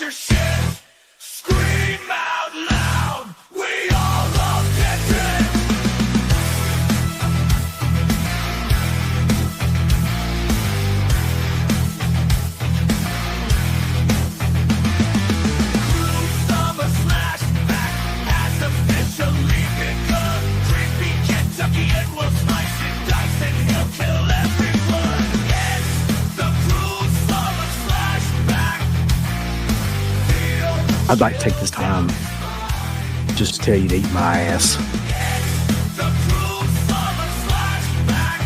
your shit. Scream out loud. We all love DEADPIT. Cruel Summer Slashback has officially begun. Creepy Kentuckian will slice and dice and he'll kill everyone. It's the Cruel Summer Slashback. I'd like to take this time just to tell you to eat my ass. The Cruel Summer Slashback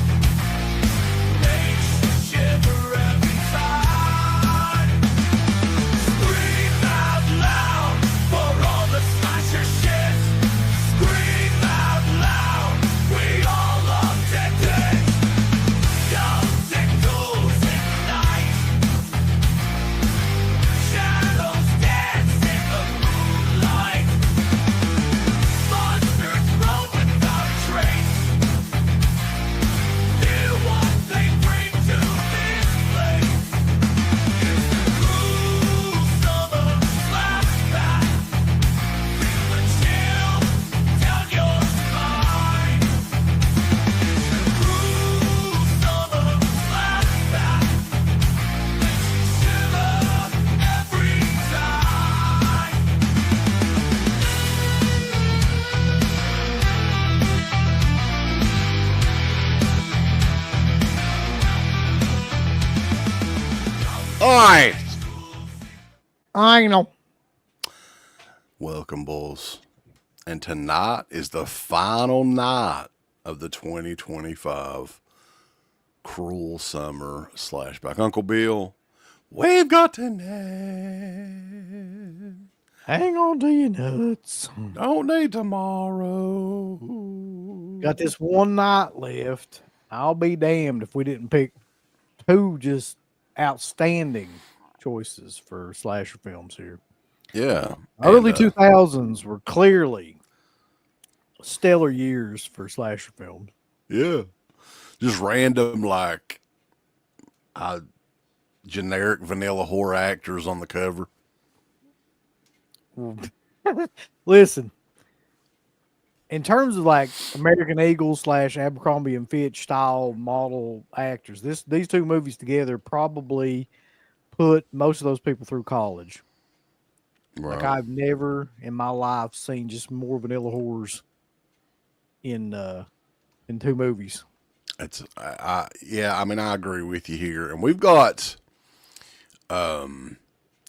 makes you shiver every time. Scream out loud for all the slasher shit. Scream out loud, we all love DEADPIT. Guns and ghouls in the night, shadows dance in the moonlight. Monsters roam without a trace. Hear what they bring to this place. It's the Cruel Summer Slashback. Feel the chill down your spine. It's the Cruel Summer Slashback. Makes you shiver every time. All right. I know. Welcome, Bulls. And tonight is the final night of the 2025 Cruel Summer Slashback. Uncle Bill, we've got tonight. Hang on to your nuts. Don't need tomorrow. Got this one night left. I'll be damned if we didn't pick two just outstanding choices for slasher films here. Yeah. Early and, 2000s were clearly stellar years for slasher films. Yeah. Just random, like, generic vanilla horror actors on the cover. Listen, in terms of like American Eagle / Abercrombie and Fitch style model actors, these two movies together probably put most of those people through college. Right. Like I've never in my life seen just more vanilla horrors in two movies. It's yeah, I mean, I agree with you here. And we've got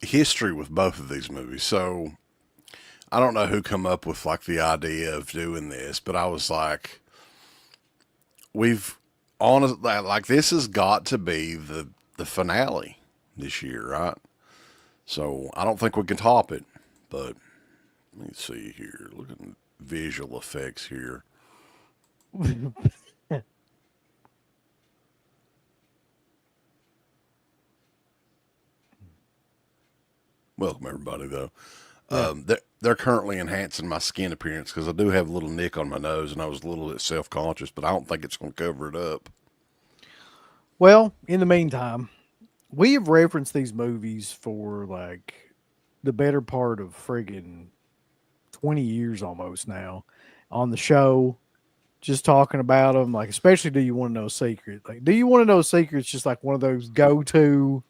history with both of these movies. So I don't know who come up with like the idea of doing this, but I was like, like this has got to be the finale this year, right? So I don't think we can top it, but let me see here. Look at the visual effects here. Welcome everybody, though. They're currently enhancing my skin appearance because I do have a little nick on my nose, and I was a little bit self-conscious, but I don't think it's going to cover it up. Well, in the meantime, we have referenced these movies for like the better part of friggin' 20 years almost now on the show, just talking about them. Like, especially Do You Want to Know a Secret? Like, Do You Want to Know a Secret? It's just like one of those go-to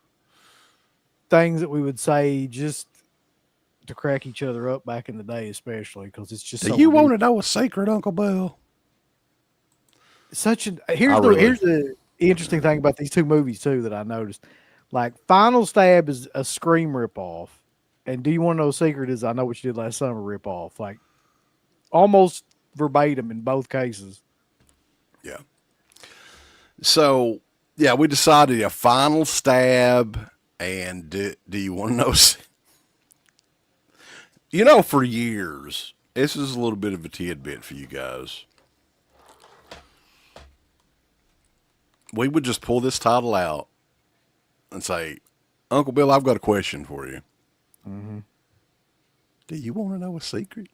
things that we would say just to crack each other up back in the day, especially because it's just. Do you want to know a secret, Uncle Bill? Here's the interesting thing about these two movies too that I noticed. Like Final Stab is a Scream ripoff, and Do You Want to Know a Secret is I Know What You Did Last Summer ripoff. Like almost verbatim in both cases. Yeah. So yeah, we decided a Final Stab and Do You Want to Know? You know, for years, this is a little bit of a tidbit for you guys. We would just pull this title out and say, Uncle Bill, I've got a question for you. Mm-hmm. Do you want to know a secret?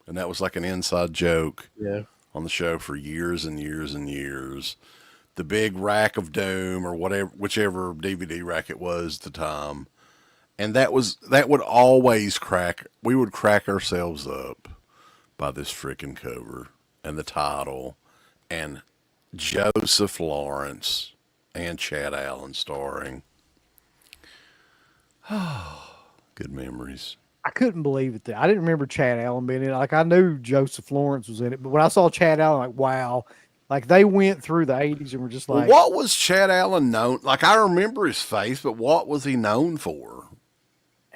And that was like an inside joke on the show for years and years and years. the big rack of doom or whatever, whichever DVD rack it was at the time. And that would always we would crack ourselves up by this freaking cover and the title and Joseph Lawrence and Chad Allen starring. Good memories. I couldn't believe it. I didn't remember Chad Allen being in it. Like, I knew Joseph Lawrence was in it, but when I saw Chad Allen, like, wow. Like, they went through the 80s and were just like... Well, what was Chad Allen known? Like, I remember his face, but what was he known for?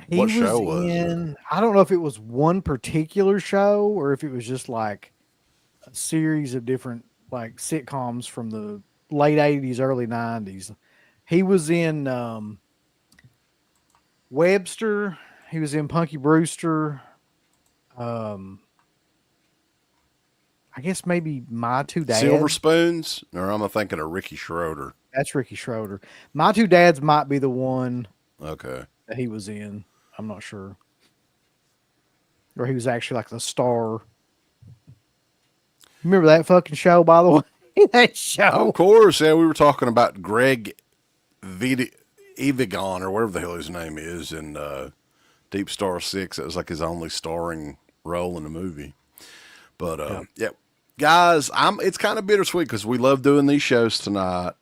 What show was it? I don't know if it was one particular show or if it was just, like, a series of different, like, sitcoms from the late 80s, early 90s. He was in Webster... He was in Punky Brewster. I guess maybe My Two Dads. Silver Spoons? Or am I thinking of Ricky Schroeder? That's Ricky Schroeder. My Two Dads might be the one Okay. that he was in. I'm not sure. Or he was actually like the star. Remember that fucking show, by the way? That show. Of course. Yeah, we were talking about Greg Evigan or whatever the hell his name is in Deep Star 6. It was like his only starring role in the movie. But yeah, guys, it's kind of bittersweet because we love doing these shows tonight.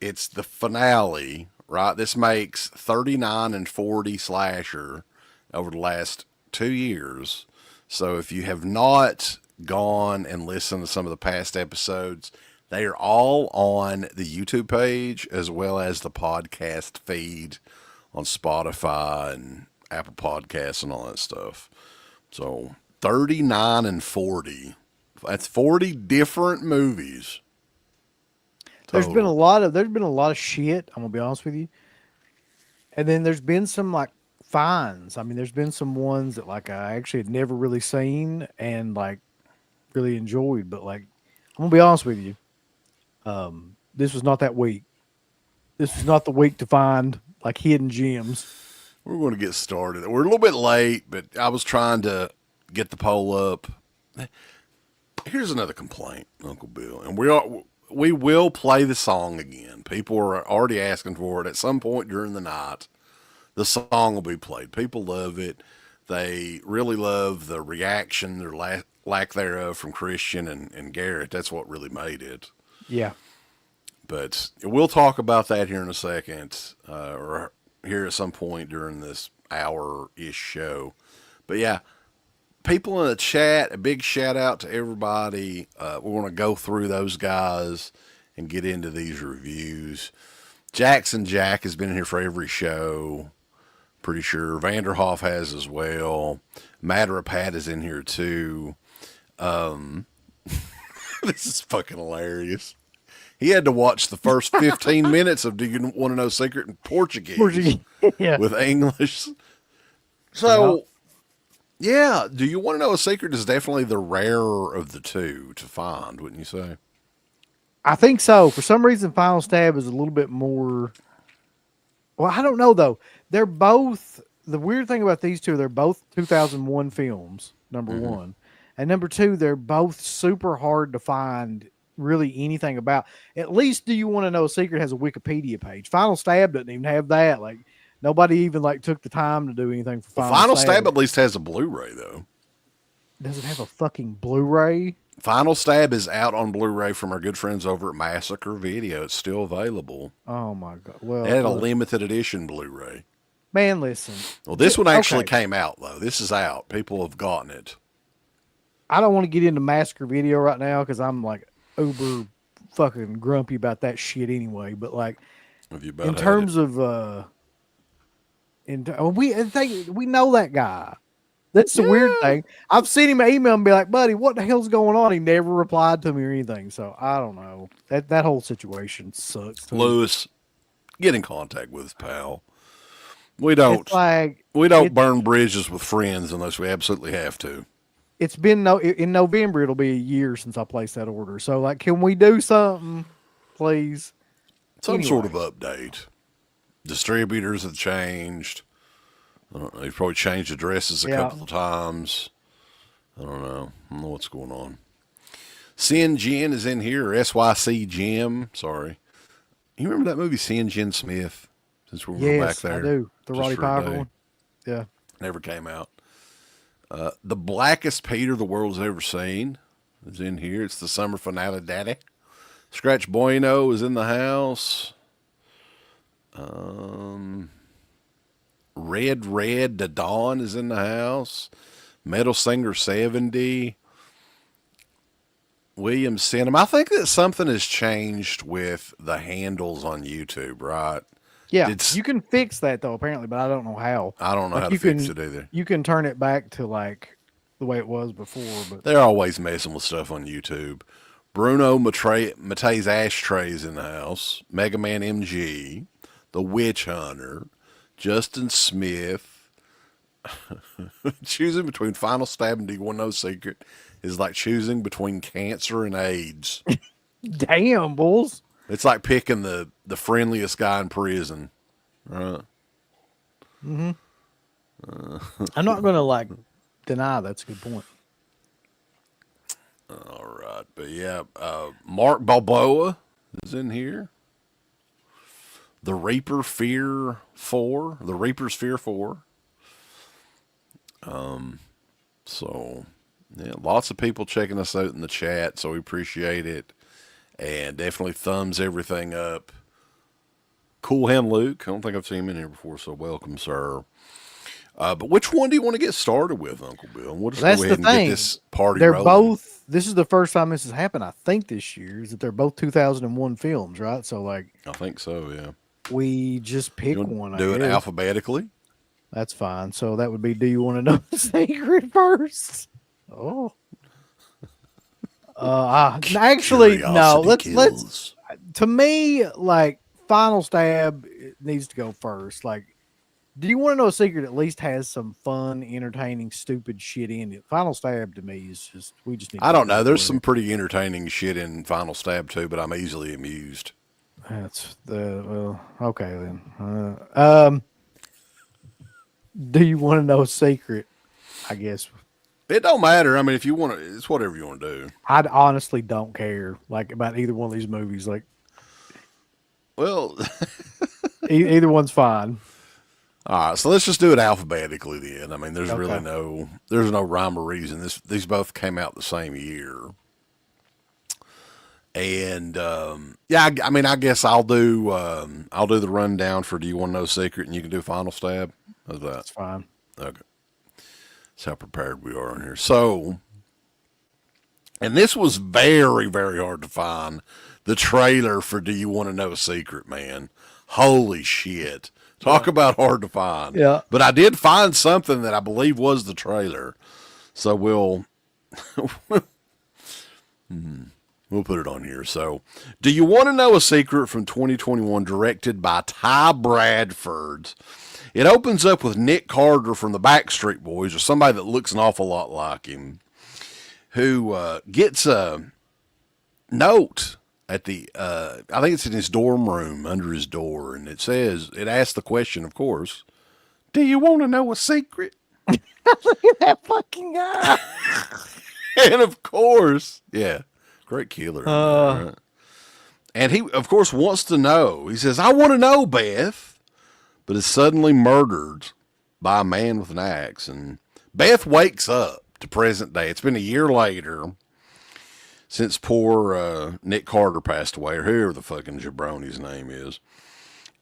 It's the finale, right? This makes 39 and 40 slasher over the last 2 years. So if you have not gone and listened to some of the past episodes, they are all on the YouTube page as well as the podcast feed on Spotify and Apple Podcasts and all that stuff. So 39 and 40. That's 40 different movies. There's been a lot of shit, I'm gonna be honest with you. And then there's been some like finds. I mean, there's been some ones that like I actually had never really seen and like really enjoyed, but like I'm gonna be honest with you. This was not that week. This was not the week to find like hidden gems. We're going to get started. We're a little bit late, but I was trying to get the poll up. Here's another complaint, Uncle Bill, and we will play the song again. People are already asking for it at some point during the night. The song will be played. People love it. They really love the reaction, their lack thereof from Christian and Garrett. That's what really made it. Yeah. But we'll talk about that here in a second, or here at some point during this hour-ish show. But yeah, people in the chat, a big shout out to everybody. We're going to go through those guys and get into these reviews. Jackson Jack has been in here for every show, pretty sure. Vanderhoff has as well. Matterapat is in here too. This is fucking hilarious. He had to watch the first 15 minutes of Do You Want to Know Secret in Portuguese. Yeah. With English. So, yeah, Do You Want to Know a Secret is definitely the rarer of the two to find, wouldn't you say? I think so. For some reason, Final Stab is a little bit more. Well, I don't know though. They're both. The weird thing about these two, they're both 2001 films. Number one, and number two, they're both super hard to find really anything about. At least Do You Want to Know a Secret has a Wikipedia page. Final Stab doesn't even have that. Like nobody even like took the time to do anything for Final Stab at least has a Blu-ray though. Does it have a fucking Blu-ray? Final Stab is out on Blu-ray from our good friends over at Massacre Video. It's still available. Oh my god! Well, It had a limited edition Blu-ray. Man, listen. Well, this one actually came out though. This is out. People have gotten it. I don't want to get into Massacre Video right now because I'm like uber fucking grumpy about that shit anyway. But like, in terms of we know that guy. That's the weird thing. I've seen him email and be like, buddy, what the hell's going on? He never replied to me or anything. So I don't know. That whole situation sucks. Lewis, get in contact with us, pal. We don't burn bridges with friends unless we absolutely have to. It's been in November. It'll be a year since I placed that order. So like, can we do something, please? Some sort of update. Distributors have changed. I don't know. They've probably changed addresses a couple of times. I don't know. what's going on. Sin Jin is in here, or SYC Jim. Sorry. You remember that movie, Sin Jin Smith? Since we were back Yes, there. I do. The just Roddy for a Piper day. one. Yeah. Never came out. The blackest Peter the world's ever seen is in here. It's the summer finale, Daddy. Scratch Bueno is in the house. Red the Dawn is in the house. Metal Singer 70. William Cinema. I think that something has changed with the handles on YouTube, right? Yeah, you can fix that though, apparently, but I don't know how. I don't know Like how to fix it either. You can turn it back to like the way it was before, but They're always messing with stuff on YouTube. Bruno Matei's Ashtrays in the house. Mega Man MG. The Witch Hunter. Justin Smith. Choosing between Final Stab and D1 No Secret is like choosing between cancer and AIDS. damn, bulls. It's like picking the friendliest guy in prison. Right? I'm not gonna like deny that's a good point. All right. But yeah, Mark Balboa is in here. The Reaper's Fear 4. So, yeah, lots of people checking us out in the chat, so we appreciate it. And definitely thumbs everything up. Cool Hand Luke. I don't think I've seen him in here before, so welcome, sir. But which one do you want to get started with, Uncle Bill? We'll just That's go the ahead and get thing. this party They're rolling. both. This is the first time this has happened, I think, this year. Is that they're both 2001 films, right? So like, I think so, yeah. we just pick You one. want to do I it guess. alphabetically? That's fine. So that would be. Do you want to know the secret first? Oh. Actually, no. Curiosity Let's. kills. To me, like Final Stab needs to go first. Like, do you want to know a secret? At least has some fun, entertaining, stupid shit in it. Final Stab to me is just we just need. I to don't know. go There's for some it. pretty entertaining shit in Final Stab too, but I'm easily amused. That's the well. Okay then. Do you want to know a secret? I guess It don't matter. I mean, if you want to, it's whatever you want to do. I honestly don't care like about either one of these movies. Like Well, either one's fine. all right. So let's just do it alphabetically then. I mean, there's really Okay. there's no rhyme or reason. These both came out the same year. And yeah, I mean, I guess I'll do the rundown for Do You Want to Know Secret, and you can do Final Stab. How's that? That's fine. Okay. That's how prepared we are in here. So, and this was very, very hard to find. The trailer for Do You Want to Know a Secret, man. Holy shit. Talk about hard to find. Yeah. But I did find something that I believe was the trailer. So we'll put it on here. So, Do You Want to Know a Secret from 2021, directed by Ty Bradford. It opens up with Nick Carter from the Backstreet Boys, or somebody that looks an awful lot like him, who gets a note at the, I think it's in his dorm room under his door, and it asks the question, of course, do you want to know a secret? Look at that fucking guy. And of course, yeah, great killer. Right? And he, of course, wants to know. He says, I want to know, Beth. But is suddenly murdered by a man with an axe. And Beth wakes up to present day. It's been a year later since poor Nick Carter passed away, or whoever the fucking jabroni's name is.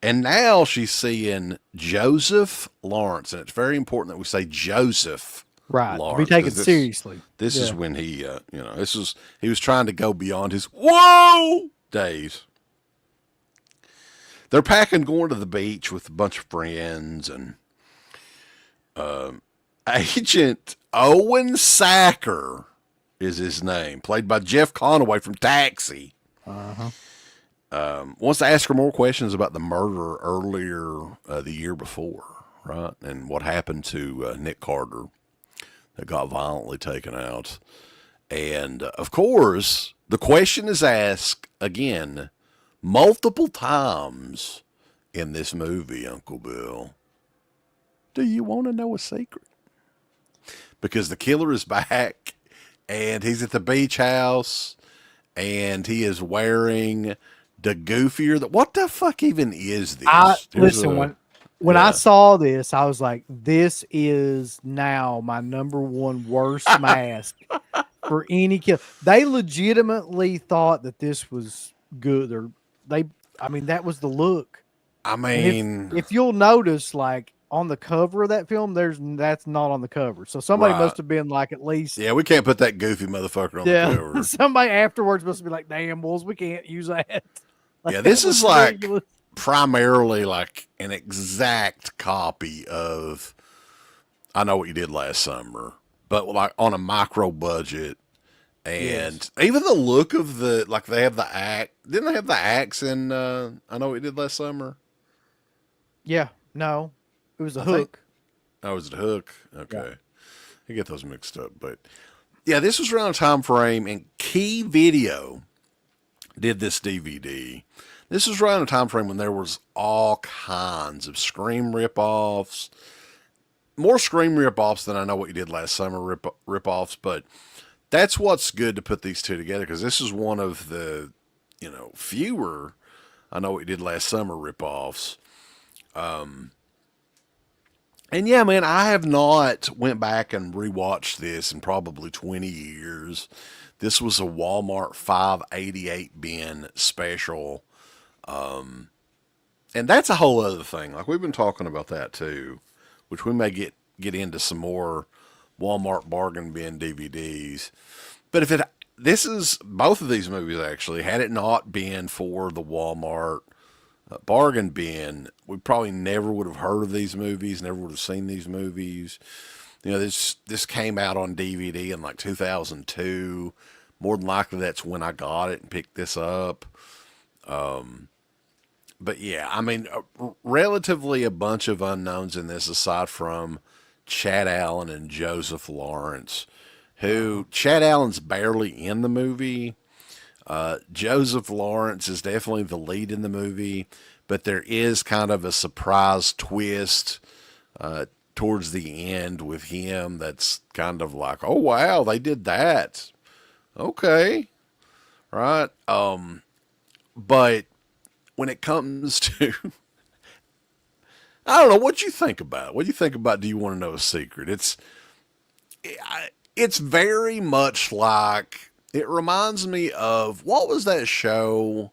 And now she's seeing Joseph Lawrence. And it's very important that we say Joseph Right. Lawrence. Be taken 'cause seriously. This is Yeah. when he, he was trying to go beyond his whoa days. They're packing, going to the beach with a bunch of friends, and Agent Owen Sacker is his name, played by Jeff Conaway from Taxi. Wants to ask her more questions about the murder earlier the year before, right? And what happened to Nick Carter that got violently taken out. And of course, the question is asked again multiple times in this movie, Uncle Bill. Do you want to know a secret? Because the killer is back and he's at the beach house and he is wearing the goofier. What the fuck even is I this? listen when I Yeah. saw this, I was like, this is now my number one worst mask for any kill. They legitimately thought that this was good, or they. I mean, that was the look. I And mean, if you'll notice, like on the cover of that film, that's not on the cover. So somebody right. must have been like at least Yeah, we can't put that goofy motherfucker on the yeah. cover. Somebody afterwards must be like, damn bulls, we can't use that. Like Yeah, that this was is like ridiculous. primarily like an exact copy of I Know What You Did Last Summer, but like on a micro budget. And Yes. even the look of the like they have the axe. Didn't they have the axe in I Know What You Did Last Summer? Yeah. No. It was a I think. hook. Oh, was it Hook? Yeah. Okay. I get those mixed up. But yeah, this was around a time frame, and Key Video did this DVD. This was around a time frame when there was all kinds of Scream ripoffs, more Scream ripoffs than I Know What You Did Last Summer ripoffs. But that's what's good to put these two together because this is one of the fewer I Know What You Did Last Summer ripoffs. And yeah, man, I have not went back and rewatched this in probably 20 years. This was a Walmart 588 bin special. And that's a whole other thing. Like we've been talking about that too, which we may get into some more Walmart bargain bin DVDs. But if it this is both of these movies actually, had it not been for the Walmart bargain bin, we probably never would have heard of these movies, never would have seen these movies. This came out on DVD in like 2002. More than likely, that's when I got it and picked this up. But yeah, I mean, relatively a bunch of unknowns in this, aside from Chad Allen and Joseph Lawrence, who Chad Allen's barely in the movie. Joseph Lawrence is definitely the lead in the movie, but there is kind of a surprise twist towards the end with him that's kind of like, oh wow, they did that. Okay, right. But when it comes to, I don't know what you think about it. What do you think about? Do you want to know a secret? It's very much like it reminds me of what was that show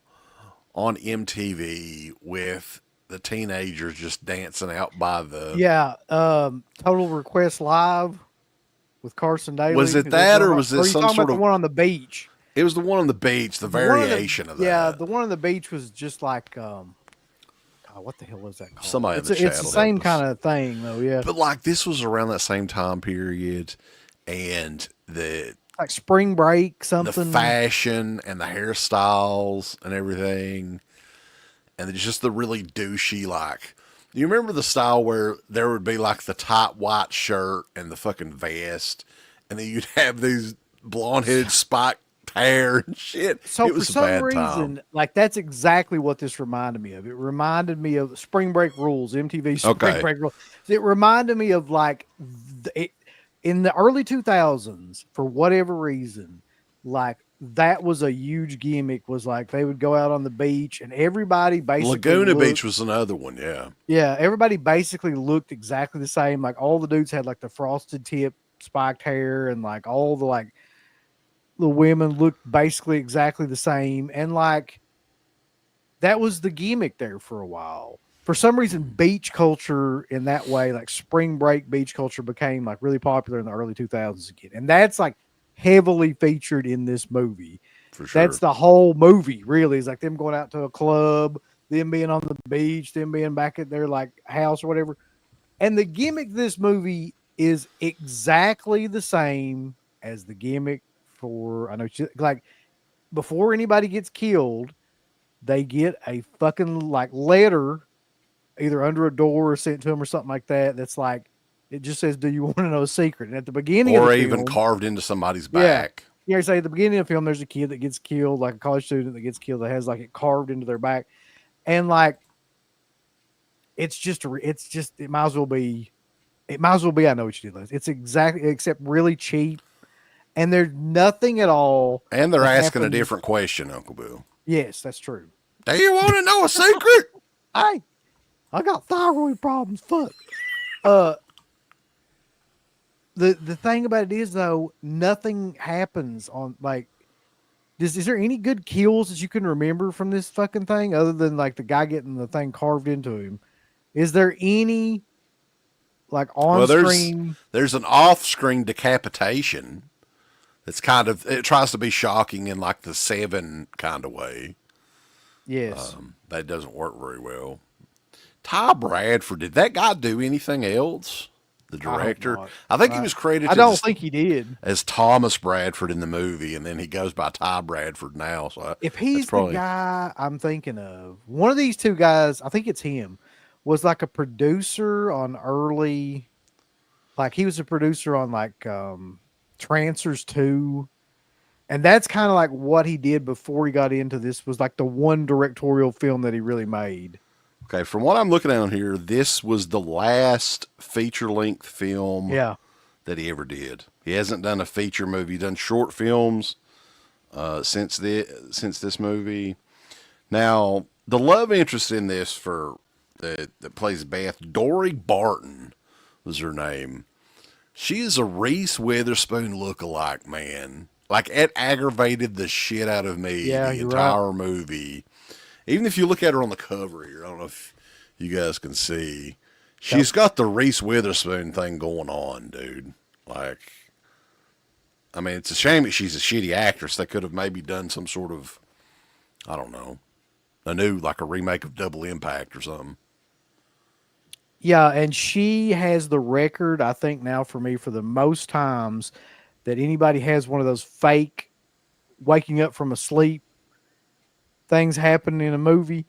on MTV with the teenagers just dancing out by the. Yeah. Total Request Live with Carson Daly. Was it Is that, or about, was or are this you some talking sort about the of? one on the beach? It was the one on the beach, the The one on the- variation of that. Yeah, the one on the beach was just like God, what the hell is that called? Somebody in It's the chat it's the will same help us. kind of thing though. Yeah, But like this was around that same time period, and like Spring Break the something. fashion and the hairstyles and everything, and it's just the really douchey like. You remember the style where there would be like the tight white shirt and the fucking vest, and then you'd have these blonde-headed spiked hair and shit. So It for was a some bad reason, time. like that's exactly what this reminded me of. It reminded me of Spring Break Rules, MTV Spring Okay. Break Rules. It reminded me of like in the early 2000s, for whatever reason, like that was a huge gimmick. Was like they would go out on the beach and everybody basically Laguna looked, Beach was another one, yeah. yeah, everybody basically looked exactly the same. Like all the dudes had like the frosted tip, spiked hair, and like all the women looked basically exactly the same. And like that was the gimmick there for a while. For some reason, beach culture in that way, like spring break beach culture, became like really popular in the early 2000s again. And that's like heavily featured in this movie. For That's sure. the whole movie, really. Is like them going out to a club, them being on the beach, them being back at their like house or whatever. And the gimmick of this movie is exactly the same as the gimmick for like before anybody gets killed, they get a fucking like letter either under a door or sent to them or something like that. That's like it just says, "Do you want to know a secret?" And at the beginning of Or the even film, carved into somebody's yeah, back. yeah, say at the beginning of the film, there's a kid that gets killed, like a college student that gets killed that has like it carved into their back, and like it might as well be. It might as well be. I Know What You Did Last. It's exactly except really cheap. and there's nothing at all. And they're that asking a happens- different question, Uncle Bill. Yes, that's true. Do you want to know a secret? Hey, I got thyroid problems. Fuck. The thing about it is though, nothing happens on like. Is there any good kills that you can remember from this fucking thing other than like the guy getting the thing carved into him? Is there any like on screen? There's an off-screen decapitation. It's kind of, it tries to be shocking in like the Seven kind of way. Yes. That doesn't work very well. Ty Bradford, did that guy do anything else? The director? not. I think he was credited I don't think he did. as Thomas Bradford in the movie, and then he goes by Ty Bradford now. So If he's the guy I'm thinking of, one of these two guys, I think it's him, was like a producer on early, like he was a producer on like Trancers 2. And that's kind of like what he did before he got into this, was like the one directorial film that he really made. Okay, from what I'm looking at on here, this was the last feature-length film that he ever did. He hasn't done a feature movie. He's done short films since this movie. Now, the love interest in this for that plays Beth, Dory Barton was her name. She is a Reese Witherspoon lookalike, man. Like, it aggravated the shit out of me the entire movie. Even if you look at her on the cover here, I don't know if you guys can see. She's got the Reese Witherspoon thing going on, dude. Like, I mean, it's a shame that she's a shitty actress. They could have maybe done some sort of, I don't know, like a remake of Double Impact or something. Yeah, and she has the record, I think now for me, for the most times that anybody has one of those fake waking up from a sleep things happen in a movie.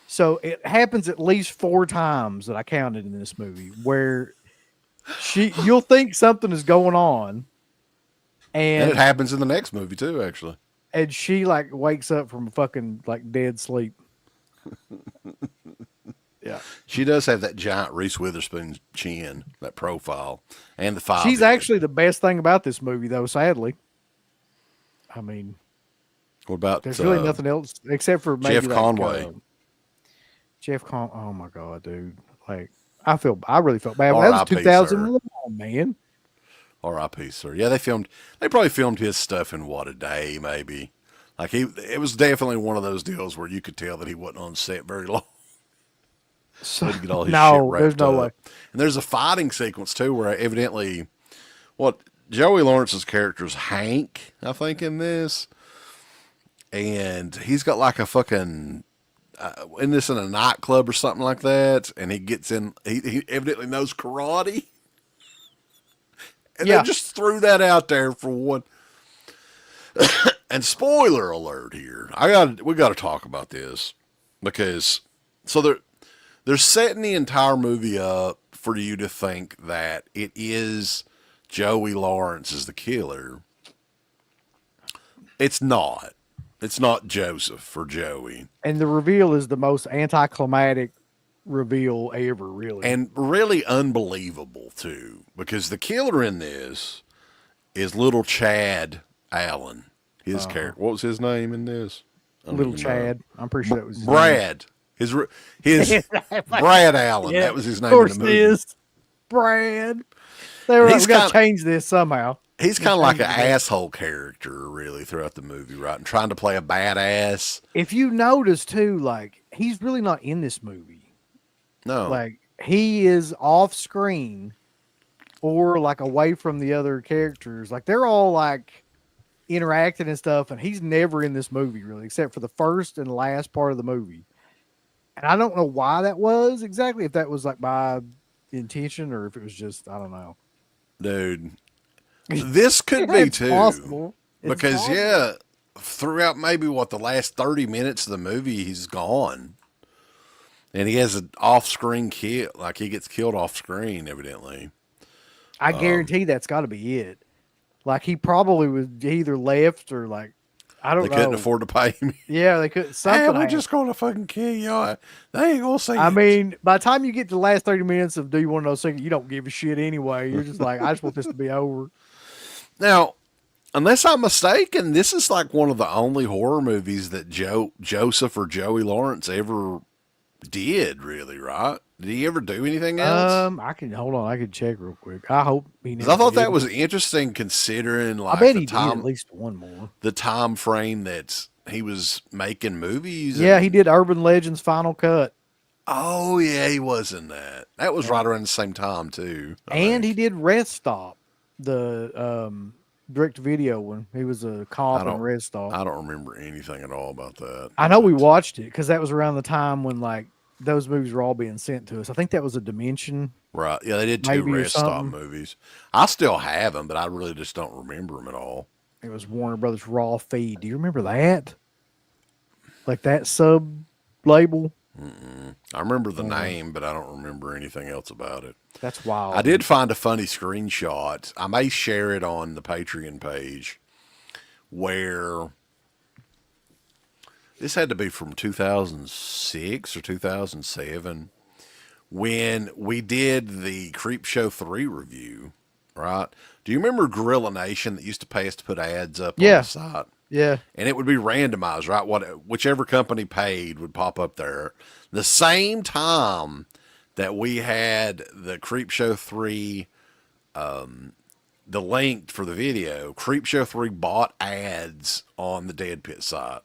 So it happens at least 4 times that I counted in this movie where you'll think something is going on. And it happens in the next movie too, actually. And she like wakes up from a fucking like dead sleep. Yeah. She does have that giant Reese Witherspoon chin, that profile, and the 5. She's actually the best thing about this movie though, sadly. I mean, what about there's really nothing else except for maybe Jeff Conway. Jeff Conway. Oh my god, dude! Like I really felt bad. That was 2001, man. R.I.P. sir. Yeah, they probably filmed his stuff in what, a day, maybe. Like it was definitely one of those deals where you could tell that he wasn't on set very long. So to get all his shit wrapped there's no up. way. And there's a fighting sequence too where evidently, Joey Lawrence's character is Hank, I think, in this. And he's got like a fucking, in a nightclub or something like that. And he gets in, he evidently knows karate. And they just threw that out there for one. And spoiler alert here. We got to talk about this because, they're setting the entire movie up for you to think that it is Joey Lawrence as the killer. It's not. It's not Joseph or Joey. And the reveal is the most anticlimactic reveal ever, really. And really unbelievable, too. Because the killer in this is little Chad Allen. His character. What was his name in this? Little Chad. I'm pretty sure that was his Brad. name. His Brad Allen. That was his name in the movie. It is. Brad. They were like, we got to change this somehow. He's kind of like an asshole character, really, throughout the movie, right? And trying to play a badass. If you notice, too, like, he's really not in this movie. No. Like, he is off screen or, like, away from the other characters. Like, they're all, like, interacting and stuff, and he's never in this movie, really, except for the first and last part of the movie. And I don't know why that was exactly, if that was, like, by intention or if it was just, I don't know. Dude. This could be too. Possible. Because throughout maybe the last 30 minutes of the movie, he's gone. And he has an off-screen kill. Like, he gets killed off-screen, evidently. I guarantee that's got to be it. Like, he probably was either left or, like, I don't know. They couldn't afford to pay him. Yeah, they couldn't. Something. We're just going to fucking kill you. They ain't going to see I mean, by the time you get to the last 30 minutes of Do You Want to Know a Secret, you don't give a shit anyway. You're just like, I just want this to be over. Now, unless I'm mistaken, this is like one of the only horror movies that Joseph or Joey Lawrence ever did, really, right? Did he ever do anything else? I can hold on. I can check real quick. I hope he 'Cause I never thought that did. was interesting considering I like bet he did at least one more. the time frame that he was making movies. Yeah, And, he did Urban Legends Final Cut, oh yeah, he was in that. That was yeah. right around the same time too, I And he think. did Red Stop, the direct video one. He was a I cop in don't Red Stop. I don't remember anything at all about that. I know we But watched it because that was around the time when like those movies were all being sent to us. I think that was a Dimension, right, yeah, they did two maybe, or Rest Stop something. movies. I still have them, but I really just don't remember them at all. It was Warner Brothers Raw Feed. Do you remember that? Like that sub label? I remember the Uh, name, but I don't remember anything else about it. that's I wild. did find a funny screenshot. I may share it on the Patreon page where this had to be from 2006 or 2007 when we did the Creep Show 3 review, right? Do you remember Gorilla Nation that used to pay us to put ads up on the Yeah, site? yeah. And it would be randomized, right? Whichever company paid would pop up there. The same time that we had the Creep Show 3, the link for the video, Creep Show 3 bought ads on the Dead Pit site.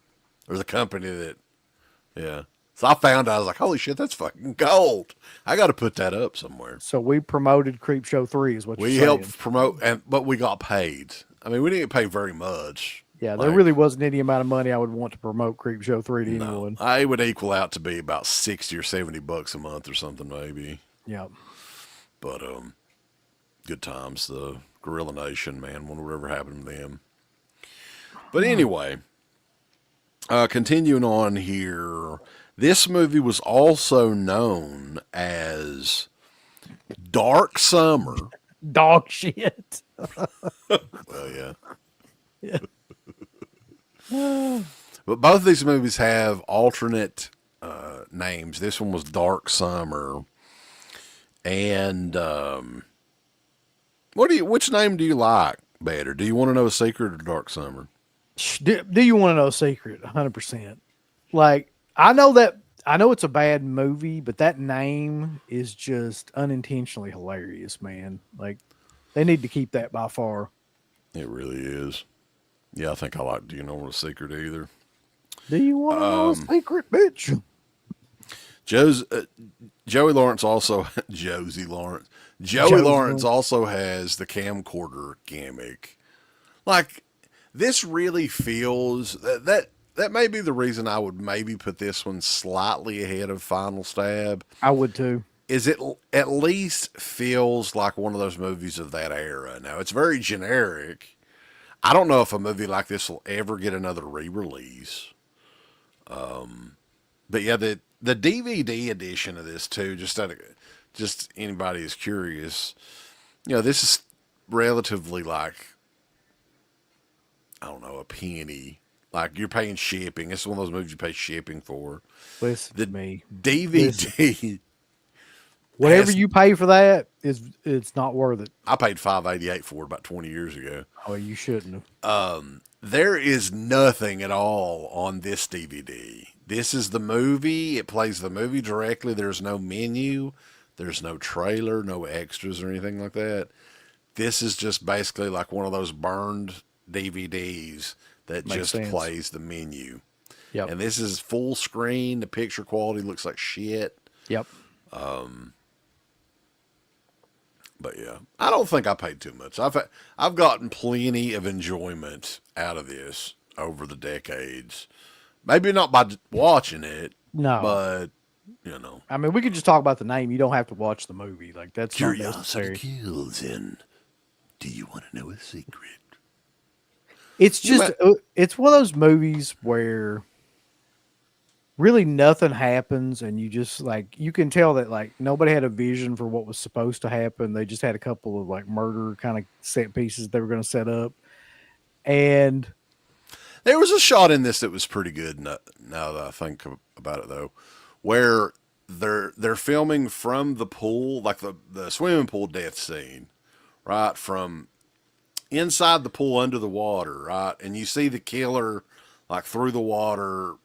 Or the company that, yeah. So I found out, I was like, holy shit, that's fucking gold. I got to put that up somewhere. So we promoted Creep Show 3 is what We you're saying. helped promote, but we got paid. I mean, we didn't get paid very much. Yeah, there Like, really wasn't any amount of money I would want to promote Creep Show 3 to no, anyone. I would equal out to be about 60 or 70 bucks a month or something maybe. Yeah. But good times. The Gorilla Nation, man, whatever happened to them. But anyway, continuing on here, this movie was also known as Dark Summer. Dog shit. Well, yeah. Yeah. But both of these movies have alternate names. This one was Dark Summer, and which name do you like better? Do you want to know a secret or Dark Summer? Do you want to know a secret? 100%. Like, I know it's a bad movie, but that name is just unintentionally hilarious, man. Like, they need to keep that by far. It really is. Yeah, I think I like. Do you know what a secret either? Do you want to know a secret, bitch? Joey Lawrence also Josie Lawrence. Joey Josie Lawrence Lawrence. also has the camcorder gimmick. Like this really feels that may be the reason I would maybe put this one slightly ahead of Final Stab. I would too. Is it at least feels like one of those movies of that era. Now it's very generic. I don't know if a movie like this will ever get another re-release. But yeah, the DVD edition of this too, just anybody is curious, this is relatively like, I don't know, a penny. Like you're paying shipping. It's one of those movies you pay shipping for. Listen The to me. DVD. Whatever has- you pay for that it's not worth it. I paid $5.88 for it about 20 years ago. Oh, you shouldn't have. There is nothing at all on this DVD. This is the movie. It plays the movie directly. There's no menu. There's no trailer, no extras or anything like that. This is just basically like one of those burned DVDs that Makes just sense. plays the menu. Yep. And this is full screen. The picture quality looks like shit. Yep. But yeah, I don't think I paid too much. I've gotten plenty of enjoyment out of this over the decades. Maybe not by watching it, No. but I mean, we could just talk about the name. You don't have to watch the movie. Like that's not curiosity necessary. kills. And do you want to know a secret? It's just it's one of those movies where really nothing happens, and you just like you can tell that like nobody had a vision for what was supposed to happen. They just had a couple of like murder kind of set pieces they were going to set up, and There was a shot in this that was pretty good. Now that I think about it, though, where they're filming from the pool, like the swimming pool death scene, right from inside the pool under the water, right? And you see the killer like through the water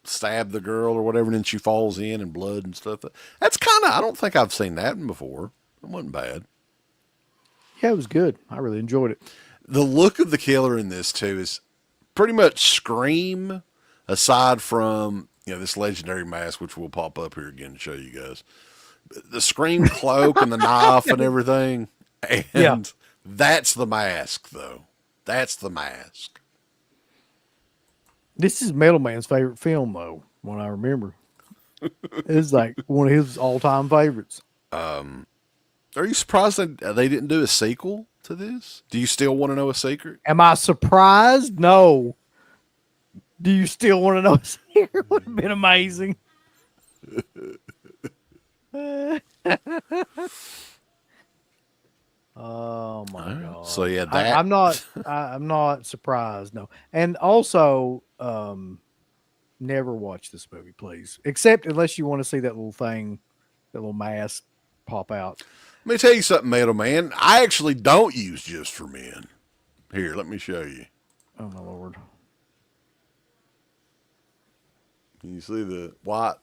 stab the girl or whatever, and then she falls in and blood and stuff. That's kind of, I don't think I've seen that one before. It wasn't bad. Yeah, it was good. I really enjoyed it. The look of the killer in this too is pretty much Scream, aside from this legendary mask, which will pop up here again to show you guys. The Scream cloak and the knife and everything, and Yeah. that's the mask though. That's the mask. This is Metal Man's favorite film, though, when I remember. It's like one of his all-time favorites. Are you surprised that they didn't do a sequel to this? Do you still want to know a secret? Am I surprised? No. Do you still want to know? It would have been amazing. Oh my god! So yeah, that I'm not. I'm not surprised. No, and also, never watch this movie, please. Except unless you want to see that little thing, that little mask pop out. Let me tell you something, Metal Man. I actually don't use Just for Men. Here, let me show you. Oh my lord! Can you see the white?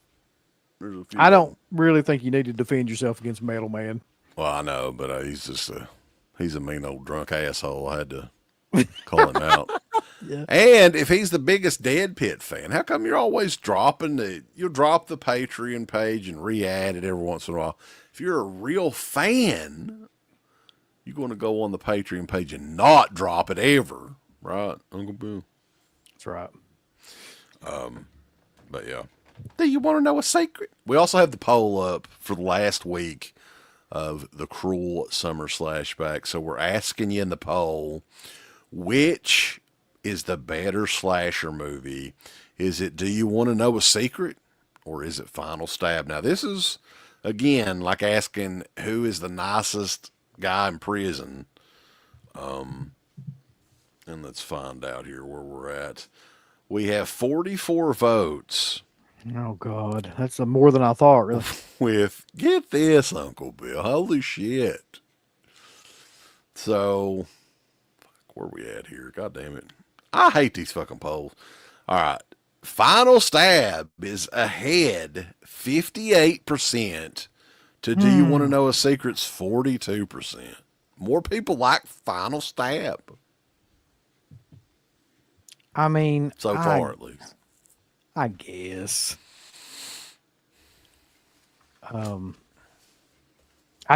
There's a few. I don't really think you need to defend yourself against Metal Man. Well, I know, but he's just he's a mean old drunk asshole. I had to call him out. Yeah. And if he's the biggest Dead Pit fan, how come you're always dropping you'll drop the Patreon page and re-add it every once in a while? If you're a real fan, you're going to go on the Patreon page and not drop it ever, right, Uncle Bill? That's right. But yeah. Do you want to know a secret? We also have the poll up for the last week of the Cruel Summer Slashback. So we're asking you in the poll, which is the better slasher movie? Is it Do You Want to Know a Secret? Or is it Final Stab? Now this is, again, like asking who is the nicest guy in prison. And let's find out here where we're at. We have 44 votes. Oh god, that's more than I thought. Really. With, get this, Uncle Bill, holy shit. So, where are we at here? God damn it. I hate these fucking polls. All right. Final Stab is ahead 58% to Do You Want to Know a Secret's 42%. More people like Final Stab. I mean, So far, at least. I guess. I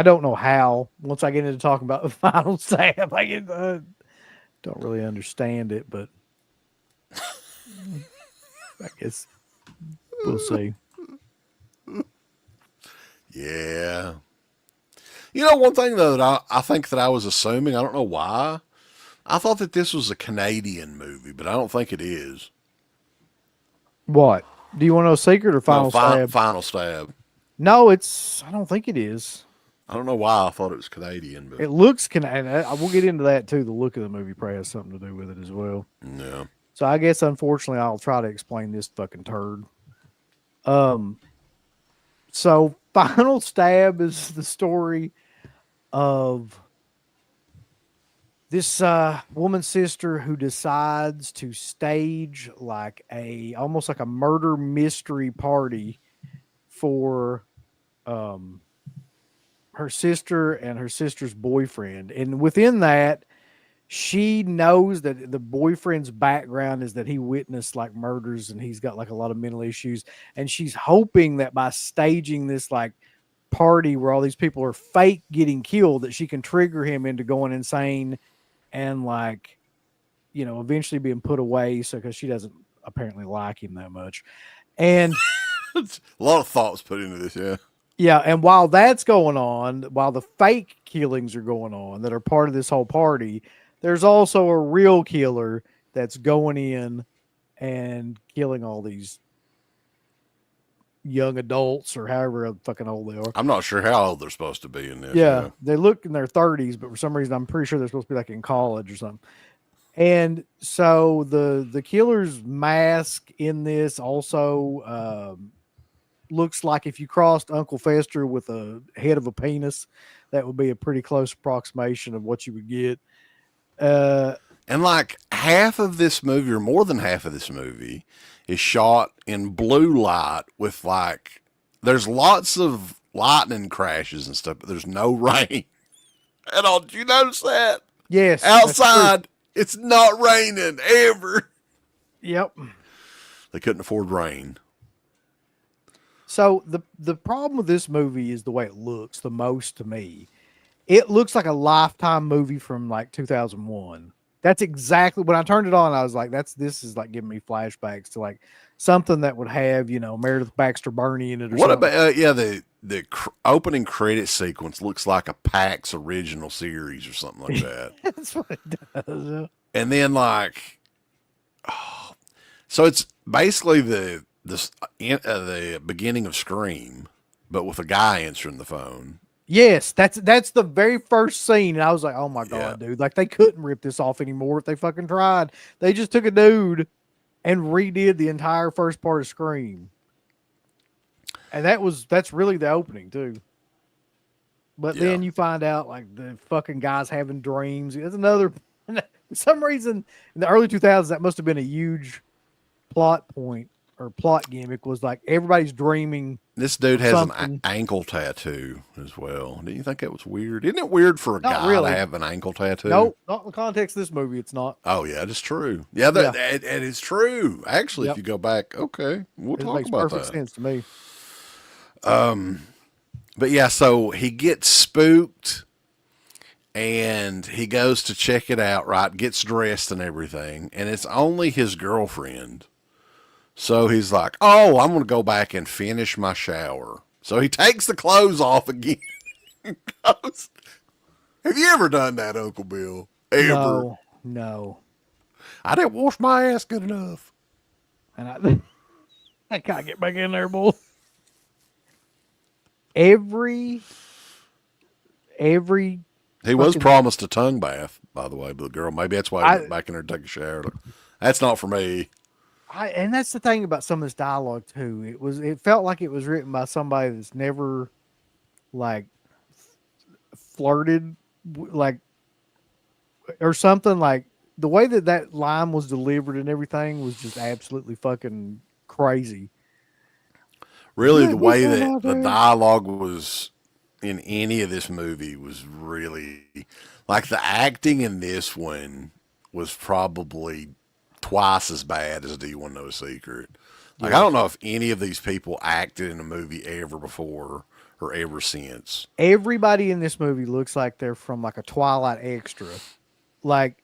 don't know how. Once I get into talking about the Final Stab, I don't really understand it, but I guess we'll see. Yeah. You know, one thing, though, that I think that I was assuming, I don't know why, I thought that this was a Canadian movie, but I don't think it is. What? Do you want to know a secret or Final Stab? Final Stab. No, I don't think it is. I don't know why I thought it was Canadian, but It looks Canadian. I will get into that too. The look of the movie probably has something to do with it as well. yeah. So I guess, unfortunately, I'll try to explain this fucking turd. So Final Stab is the story of this woman's sister who decides to stage like almost like a murder mystery party for her sister and her sister's boyfriend. And within that, she knows that the boyfriend's background is that he witnessed like murders and he's got like a lot of mental issues. And she's hoping that by staging this like party where all these people are fake getting killed, that she can trigger him into going insane and like, eventually being put away. So, because she doesn't apparently like him that much. And A lot of thoughts put into this, yeah. yeah, and while that's going on, while the fake killings are going on that are part of this whole party, there's also a real killer that's going in and killing all these young adults or however fucking old they are. I'm not sure how old they're supposed to be in this. Yeah, they look in their 30s, but for some reason I'm pretty sure they're supposed to be like in college or something. And so the killer's mask in this also looks like if you crossed Uncle Fester with a head of a penis, that would be a pretty close approximation of what you would get. Uh, And like half of this movie, or more than half of this movie, is shot in blue light with like, there's lots of lightning crashes and stuff, but there's no rain at all. Did you notice that? yes, that's true. Outside, it's not raining ever. Yep. They couldn't afford rain. So the problem with this movie is the way it looks the most to me. It looks like a Lifetime movie from like 2001. That's exactly when I turned it on. I was like, this is like giving me flashbacks to like something that would have, Meredith Baxter Burney in it or What something. about, the opening credit sequence looks like a PAX original series or something like that. That's what it does. And then like, so it's basically the beginning of Scream, but with a guy answering the phone. Yes, that's the very first scene, and I was like, "Oh my god, Yeah. dude! Like they couldn't rip this off anymore if they fucking tried. They just took a dude and redid the entire first part of Scream, and that's really the opening too. But Yeah. then you find out like the fucking guy's having dreams. That's another. For some reason, in the early 2000s, that must have been a huge plot point or plot gimmick. Was like everybody's dreaming. This dude has an Something. ankle tattoo as well. Didn't you think that was weird? Isn't it weird for a Not guy really. to have an ankle tattoo? No, not in the context of this movie. It's not. Oh yeah, it's true. Yeah, it is true. Actually, if Yep. you go back, okay, we'll It talk makes about perfect that. sense to me. But yeah, so he gets spooked and he goes to check it out, right? Gets dressed and everything, and it's only his girlfriend. So he's like, "Oh, I'm going to go back and finish my shower." So he takes the clothes off again. Goes- Have you ever done that, Uncle Bill? Ever? No, no. I didn't wash my ass good enough. And I can't get back in there, boy. Every He was fucking promised a tongue bath, by the way, but the girl, maybe that's why he went back in there to take a shower. Like, that's not for me. and that's the thing about some of this dialogue too. It felt like it was written by somebody that's never like flirted like or something like the way that line was delivered and everything was just absolutely fucking crazy. Really, Let the me way come that out the there. dialogue was in any of this movie was really like the acting in this one was probably twice as bad as Do You Want to Know a Secret? Like, I Yeah. don't know if any of these people acted in a movie ever before or ever since. Everybody in this movie looks like they're from like a Twilight extra. Like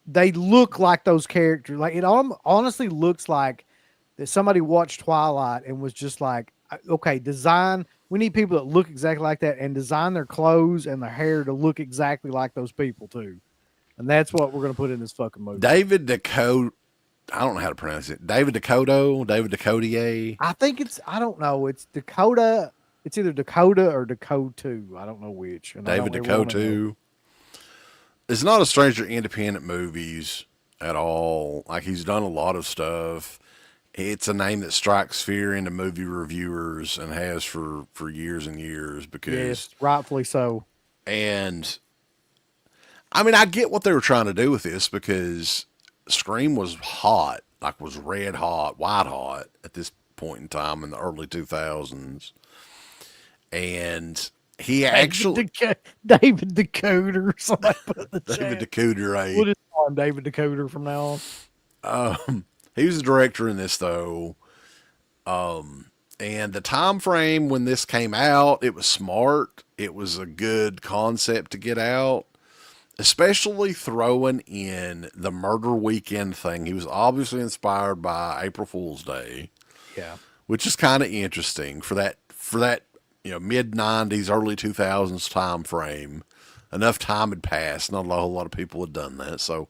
they look like those characters. Like it honestly looks like that somebody watched Twilight and was just like, okay, design. We need people that look exactly like that and design their clothes and their hair to look exactly like those people too. And that's what we're gonna put in this fucking movie. David Dakota, I don't know how to pronounce it. David Dacotier. I think I don't know. It's Dakota. It's either Dakota or Dakota. I don't know which. And I David don't ever wanna know. Dakota. It's not a stranger to independent movies at all. Like, he's done a lot of stuff. It's a name that strikes fear into movie reviewers and has for years and years because, Yes, rightfully so. and I mean, I get what they were trying to do with this because Scream was hot, like was red hot, white hot at this point in time in the early 2000s. And he actually, David Decoder. Somebody put in the David chat. Ducoutre, We'll just call him David Decoder from now on. he was the director in this though. And the time frame when this came out, it was smart. It was a good concept to get out, especially throwing in the murder weekend thing. He was obviously inspired by April Fool's Day, Yeah. which is kind of interesting for that mid 90s, early 2000s time frame. Enough time had passed. Not a whole lot of people had done that. So,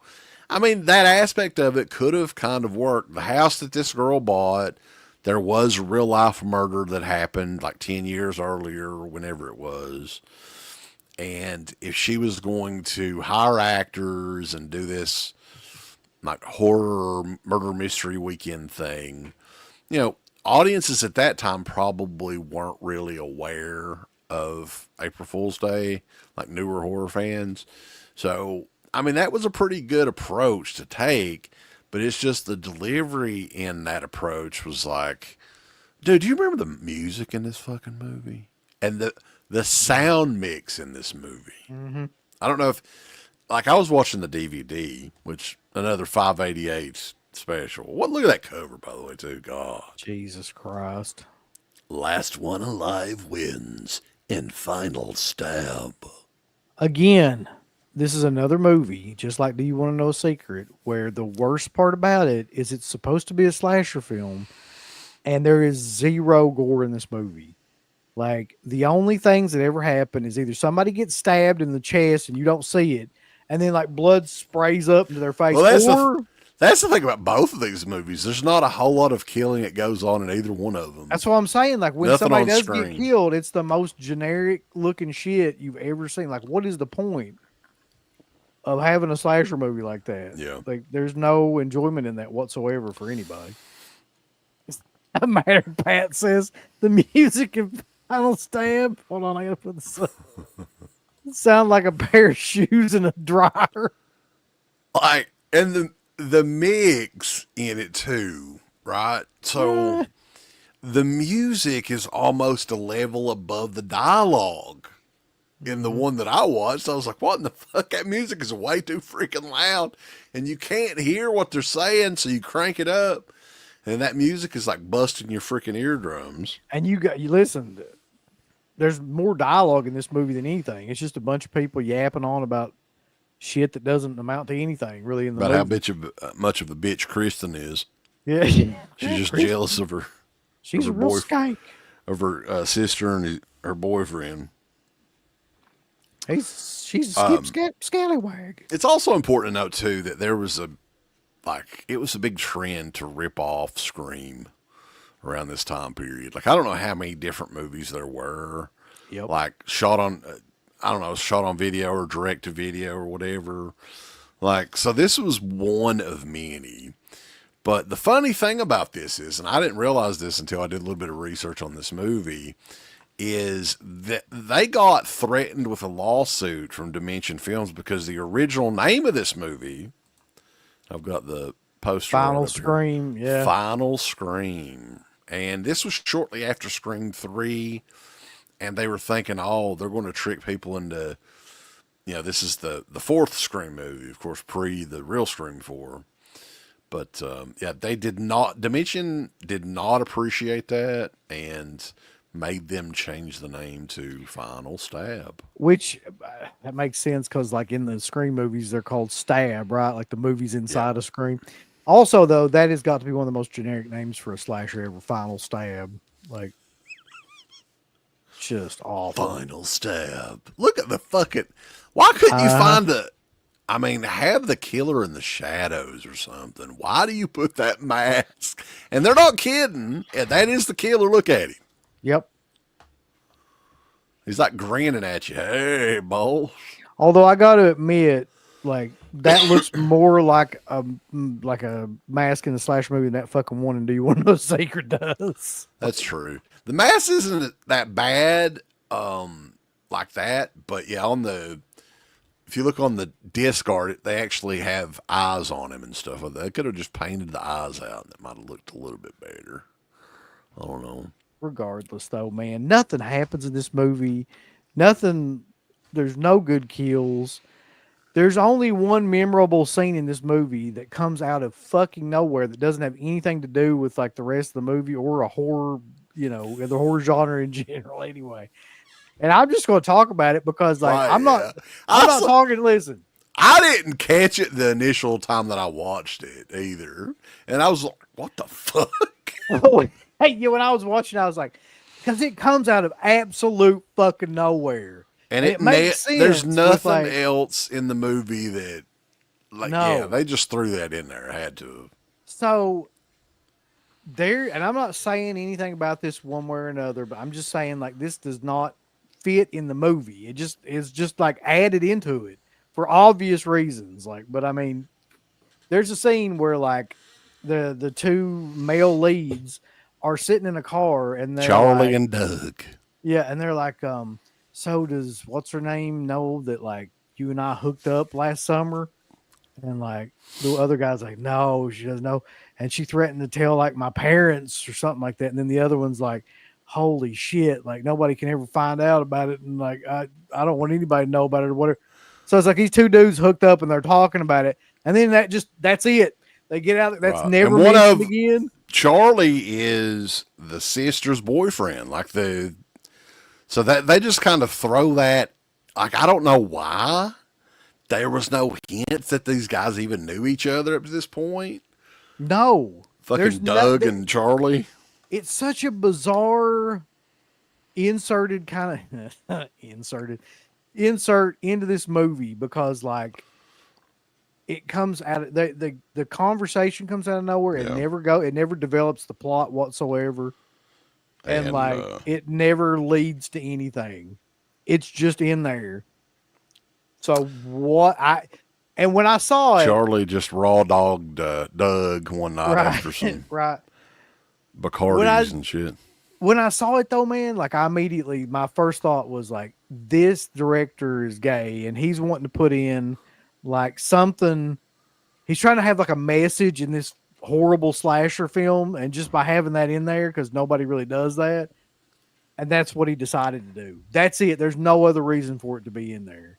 I mean, that aspect of it could have kind of worked. The house that this girl bought, there was real life murder that happened like 10 years earlier or whenever it was. And if she was going to hire actors and do this like horror murder mystery weekend thing, audiences at that time probably weren't really aware of April Fool's Day, like newer horror fans. So I mean, that was a pretty good approach to take, but it's just the delivery in that approach was like, dude, do you remember the music in this fucking movie? And the sound mix in this movie. Mm-hmm. I don't know if, like, I was watching the DVD, which another 588 special. What? Look at that cover, by the way, too. God. Jesus Christ. Last one alive wins in final stab. Again, this is another movie, just like Do You Want to Know a Secret, where the worst part about it is it's supposed to be a slasher film, and there is zero gore in this movie. Like, the only things that ever happen is either somebody gets stabbed in the chest and you don't see it, and then like blood sprays up into their face. Well, Or that's the thing about both of these movies. There's not a whole lot of killing that goes on in either one of them. that's what I'm saying. Like, when Nothing somebody on does screen. get killed, it's the most generic looking shit you've ever seen. Like, what is the point of having a slasher movie like that? Yeah. Like, there's no enjoyment in that whatsoever for anybody. A matter Pat says the music in Final Stab. Hold on, I gotta put this up. It sound like a pair of shoes in a dryer. Like, and the mix in it too, right? So the music is almost a level above the dialogue. In the one that I watched, I was like, what in the fuck? That music is way too freaking loud. And you can't hear what they're saying, so you crank it up. And that music is like busting your freaking eardrums. And you listen. There's more dialogue in this movie than anything. It's just a bunch of people yapping on about shit that doesn't amount to anything really in the About movie. how much of a bitch Kristen is. Yeah, She's just jealous of her she's a of her real boyfriend. skank. of her sister and her boyfriend. She's a scallywag. It's also important to note too that there was it was a big trend to rip off Scream around this time period. Like, I don't know how many different movies there were. Yep. Like, shot on, I don't know, shot on video or direct to video or whatever. Like, so this was one of many. But the funny thing about this is, and I didn't realize this until I did a little bit of research on this movie, is that they got threatened with a lawsuit from Dimension Films because the original name of this movie, I've got the poster. Final up here. Scream, yeah. Final Scream. And this was shortly after Scream 3. And they were thinking, oh, they're going to trick people into, this is the fourth Scream movie, of course, pre the real Scream 4. But, they did not, Dimension did not appreciate that and made them change the name to Final Stab. Which that makes sense because, like, in the Scream movies, they're called Stab, right? Like the movies inside of Scream. Also, though, that has got to be one of the most generic names for a slasher ever. Final Stab, like, just awful. Final Stab. Look at the fucking. Why couldn't you find have the killer in the shadows or something? Why do you put that mask? And they're not kidding. And that is the killer. Look at him. Yep. He's like grinning at you. Hey, boss. Although I got to admit, like, that looks more like a mask in the slash movie than that fucking one and Do You Want to Know a Secret does. That's true. The mask isn't that bad, like that. But yeah, if you look on the disc art, they actually have eyes on him and stuff like that. They could have just painted the eyes out, and it might have looked a little bit better. I don't know. Regardless, though, man, nothing happens in this movie. Nothing. There's no good kills. There's only one memorable scene in this movie that comes out of fucking nowhere that doesn't have anything to do with like the rest of the movie or a horror, the horror genre in general anyway. And I'm just going to talk about it because I'm not talking. Listen, I didn't catch it the initial time that I watched it either. And I was like, what the fuck? Hey, when I was watching, I was like, because it comes out of absolute fucking nowhere. And it makes sense. There's nothing else in the movie that, no. they just threw that in there. I had to. So, and I'm not saying anything about this one way or another, but I'm just saying, like, this does not fit in the movie. It just is just, like, added into it for obvious reasons. Like, but I mean, there's a scene where, like, the two male leads are sitting in a car and they're Charlie like, and Doug. Yeah, and they're like, so does what's her name know that like you and I hooked up last summer? And like the other guy's like, no, she doesn't know. And she threatened to tell like my parents or something like that. And then the other one's like, holy shit, like nobody can ever find out about it. And like, I don't want anybody to know about it or whatever. So it's like these two dudes hooked up and they're talking about it. And then that's it. They get out. That's Right. never And one mentioned of again. Charlie is the sister's boyfriend. So that they just kind of throw that. Like, I don't know why. There was no hints that these guys even knew each other up to this point. No. Fucking Doug and Charlie. It's such a bizarre inserted kind of insert into this movie because like it comes out of the conversation comes out of nowhere. Yeah. It never develops the plot whatsoever. And like it never leads to anything. It's just in there. So when I saw it, Charlie just raw dogged Doug one night after some right Bacardis and shit. When I saw it though, man, like my first thought was like, this director is gay and he's wanting to put in like something. He's trying to have like a message in this horrible slasher film, and just by having that in there, because nobody really does that, and that's what he decided to do. That's it. There's no other reason for it to be in there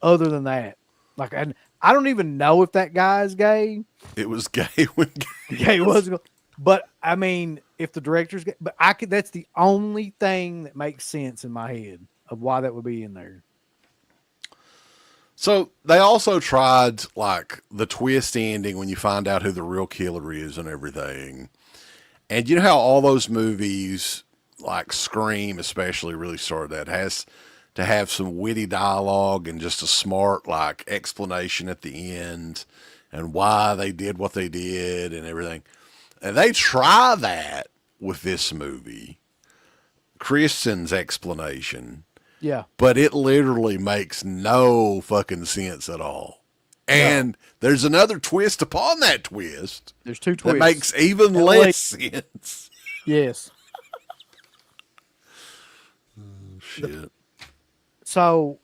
other than that. Like, and I don't even know if that guy is gay. It was gay when gay was, but I mean, if the director's gay, but that's the only thing that makes sense in my head of why that would be in there. So they also tried like the twist ending when you find out who the real killer is and everything. And you know how all those movies, like Scream especially, really started that, has to have some witty dialogue and just a smart like explanation at the end and why they did what they did and everything. And they try that with this movie. Kristen's explanation. Yeah. But it literally makes no fucking sense at all. And there's another twist upon that twist. There's two twists. That makes even less sense. Yes. Shit. So,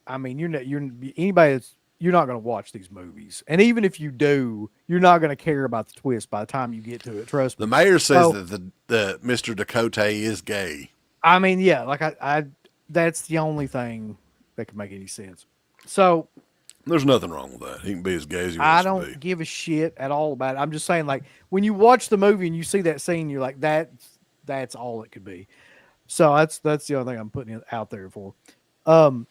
I mean, you're not going to watch these movies, and even if you do, you're not going to care about the twist by the time you get to it. Trust me. The mayor says that the Mr. Dakota is gay. I mean, yeah, like I that's the only thing that can make any sense. So, there's nothing wrong with that. He can be as gay as he wants I to don't be. give a shit at all about it. I'm just saying, like, when you watch the movie and you see that scene, you're like, that's all it could be. So that's the only thing I'm putting it out there for. So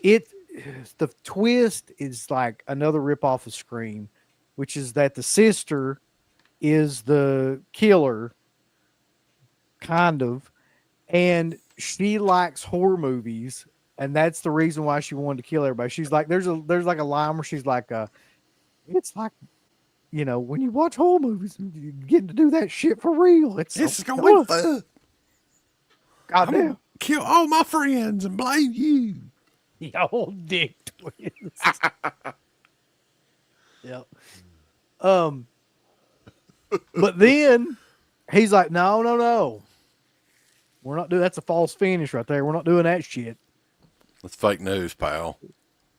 the twist is like another ripoff of Scream, which is that the sister is the killer, kind of, and she likes horror movies, and that's the reason why she wanted to kill everybody. She's like, there's like a line where she's like, it's like, you know, when you watch horror movies, you get to do that shit for real. It's gonna be fun. Goddamn. Kill all my friends and blame you. Y'all dick twins. Yep. But then he's like, no. We're not doing that's a false finish right there. We're not doing that shit. That's fake news, pal.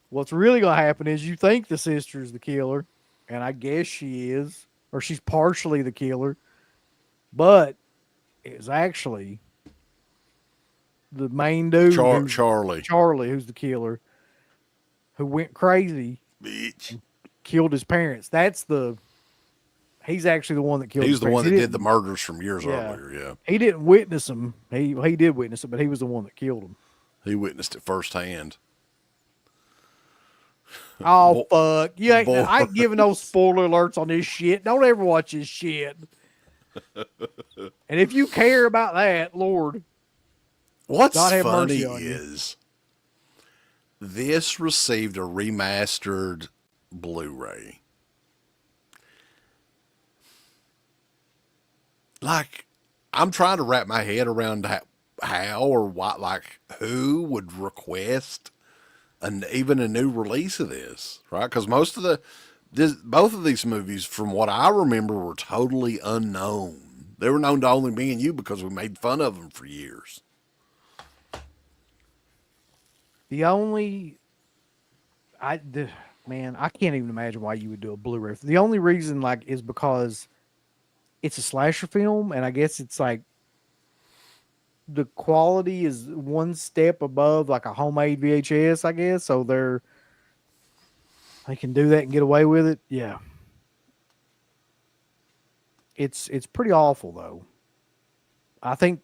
What's really gonna happen is you think the sister's the killer, and I guess she is, or she's partially the killer, but it's actually the main dude, Charlie, who's the killer, who went crazy, bitch, killed his parents. He's actually the one that killed. He's the one that did did the murders from years earlier. Yeah, he didn't witness them. He did witness it, but he was the one that killed him. He witnessed it firsthand. Oh fuck! I ain't giving no spoiler alerts on this shit. Don't ever watch this shit. And if you care about that, Lord. What's funny is this received a remastered Blu-ray. Like, I'm trying to wrap my head around how or what, like, who would request even a new release of this, right? Because both of these movies, from what I remember, were totally unknown. They were known to only me and you because we made fun of them for years. The only I the, man, I can't even imagine why you would do a Blu-ray. The only reason like is because it's a slasher film, and I guess it's like the quality is one step above like a homemade VHS, I guess. So they can do that and get away with it. Yeah. It's pretty awful though. I think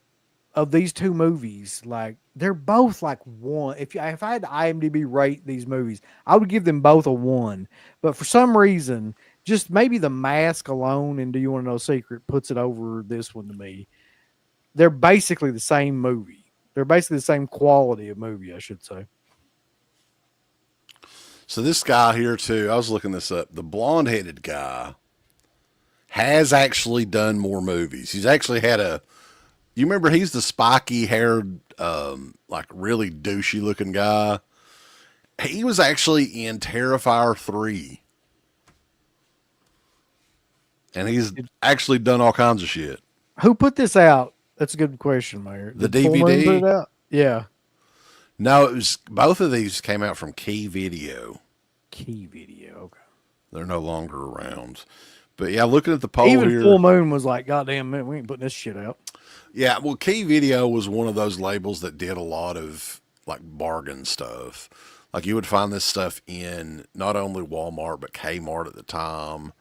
of these two movies, like they're both like one. If I had to IMDb rate these movies, I would give them both a one. But for some reason, just maybe the mask alone and Do You Want to Know a Secret puts it over this one to me. They're basically the same movie. They're basically the same quality of movie, I should say. So this guy here too, I was looking this up. The blonde-headed guy has actually done more movies. He's actually had a. You remember he's the spiky haired, like really douchey looking guy. He was actually in Terrifier 3, and he's actually done all kinds of shit. Who put this out? That's a good question, Mayor. The Did Full Moon DVD? put it out? Yeah. No, it was both of these came out from Key Video. Key Video. Okay. They're no longer around. But yeah, looking at the poll Even here. Full Moon was like, God damn, man, we ain't putting this shit out. Yeah, well, Key Video was one of those labels that did a lot of like bargain stuff. Like you would find this stuff in not only Walmart but Kmart at the time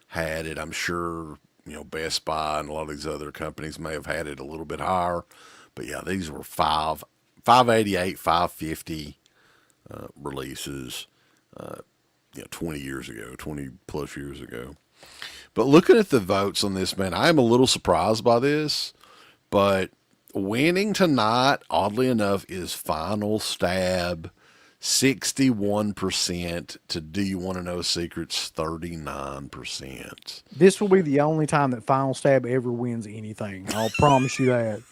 had it. I'm sure Best Buy and a lot of these other companies may have had it a little bit higher. But yeah, these were 588, 550 releases. 20 years ago, 20 plus years ago. But looking at the votes on this, man, I am a little surprised by this. But winning tonight, oddly enough, is Final Stab, 61% to Do You Want to Know Secrets, 39%. This will be the only time that Final Stab ever wins anything. I'll promise you that.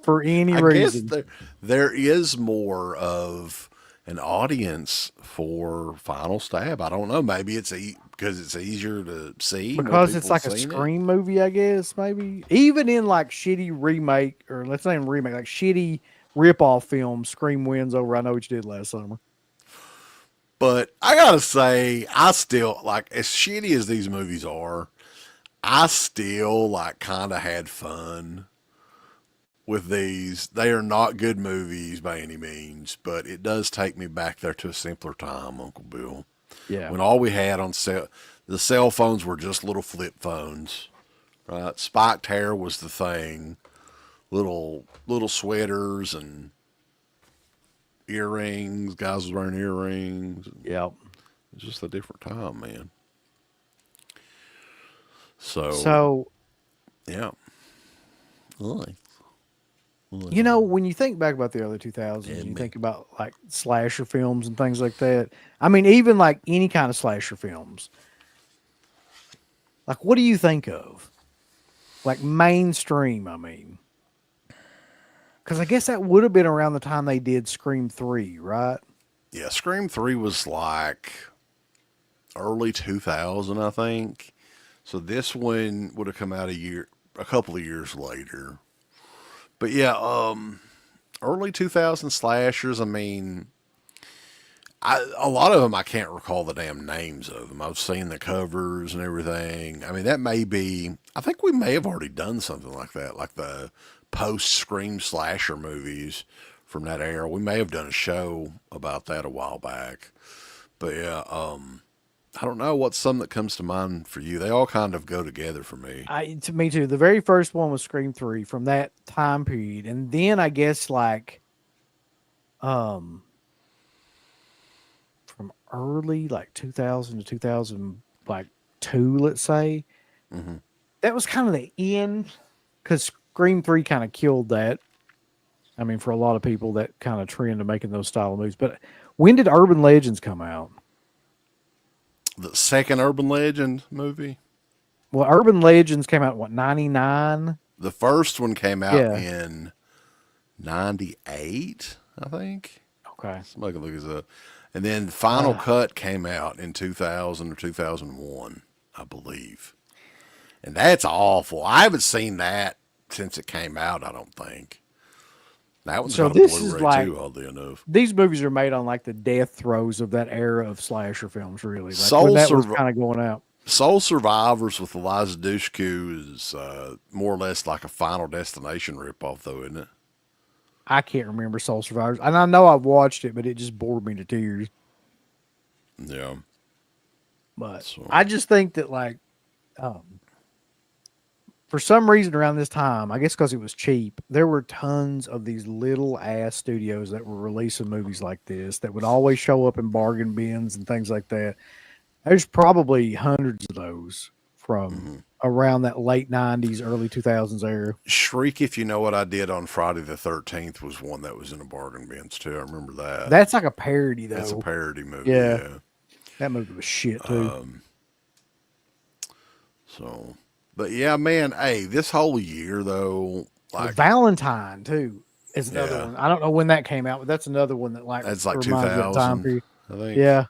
For any I reason. guess there is more of an audience for Final Stab. I don't know. Maybe it's because it's easier to see. Because it's like a Scream movie, I guess, maybe. Even in like shitty remake, or let's not even remake, like shitty rip-off films, Scream wins over I Know What You Did Last Summer. But I gotta say, I still, like, as shitty as these movies are, I still, like, kind of had fun with these. They are not good movies by any means, but it does take me back there to a simpler time, Uncle Bill. Yeah. When all we had on the cell phones were just little flip phones, right? Spiked hair was the thing. Little sweaters and earrings. Guys was wearing earrings. Yeah. It's just a different time, man. So yeah. Really. When you think back about the early 2000s, you think about like slasher films and things like that. I mean, even like any kind of slasher films. Like, what do you think of? Like mainstream, I mean. Because I guess that would have been around the time they did Scream 3, right? Yeah, Scream 3 was like early 2000, I think. So this one would have come out a couple of years later. But yeah, early 2000 slashers, I mean, a lot of them I can't recall the damn names of them. I've seen the covers and everything. I mean, that may be, I think we may have already done something like that, like the post-Scream slasher movies from that era. We may have done a show about that a while back. But yeah, I don't know what's some that comes to mind for you. They all kind of go together for me. To me too. The very first one was Scream 3 from that time period. And then I guess like from early like 2000 to 2002, let's say. Mm-hmm. That was kind of the end because Scream 3 kind of killed that. I mean, for a lot of people, that kind of trend of making those style of movies. But when did Urban Legends come out? The second Urban Legend movie? Well, Urban Legends came out, 99? The first one came out in 98, I think. Okay. Somebody can look this up. And then Final Cut came out in 2000 or 2001, I believe. And that's awful. I haven't seen that since it came out, I don't think. That one's So got a this is Blu-ray like too, oddly enough. these movies are made on like the death throes of that era of slasher films, really. Like when Soul that was Surv- kind of going out. Soul Survivors with Eliza Dushku is more or less like a Final Destination ripoff, though, isn't it? I can't remember Soul Survivors, and I know I've watched it, but it just bored me to tears. Yeah. But So I just think that like, for some reason around this time, I guess because it was cheap, there were tons of these little ass studios that were releasing movies like this that would always show up in bargain bins and things like that. There's probably hundreds of those from around that late 90s, early 2000s era. Shriek If You Know What I Did on Friday the 13th was one that was in a bargain bins too. I remember that. That's like a parody, though. That's a parody movie. Yeah. Yeah. That movie was shit, too. So, but yeah, man. Hey, this whole year though, Well, like Valentine, too, is another Yeah. one. I don't know when that came out, but that's another one that like that's like reminds me of that time 2000, period. I think. Yeah.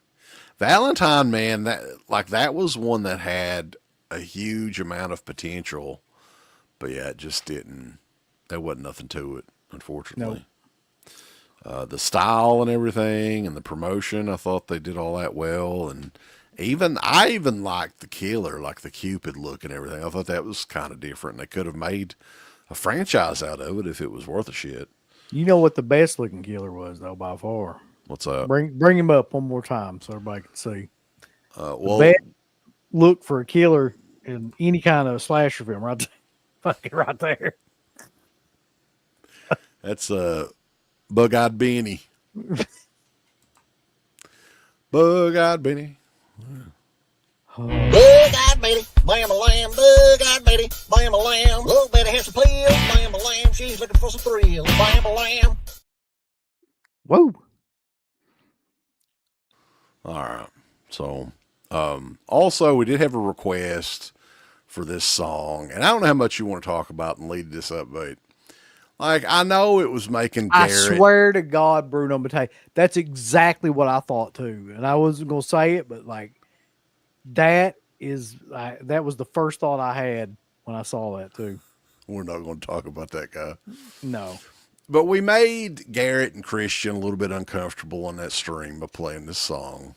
Valentine, man, that was one that had a huge amount of potential, but yeah, it just didn't. There wasn't nothing to it, unfortunately. The style and everything, and the promotion, I thought they did all that well, and I even liked the killer, like the Cupid look and everything. I thought that was kind of different. They could have made a franchise out of it if it was worth a shit. You know what the best looking killer was, though, by far? What's up? Bring him up one more time so everybody can see. Well, Best look for a killer in any kind of slasher film, right there. Fucking right there. that's Bug-Eyed Benny. Bug-Eyed Benny. Bug-eyed Betty, bam-a-lamb, bug-eyed Betty, bam-a-lamb. Little Betty has some pills, bam-a-lamb. She's looking for some thrills, bam-a-lamb. Whoa. All right. So, also, we did have a request for this song, and I don't know how much you want to talk about and lead this up, but like, I know it was making I Garrett. swear to God, Bruno Mattei, that's exactly what I thought too. And I wasn't going to say it, but like, that was the first thought I had when I saw that too. We're not going to talk about that guy. No. But we made Garrett and Christian a little bit uncomfortable on that stream by playing this song.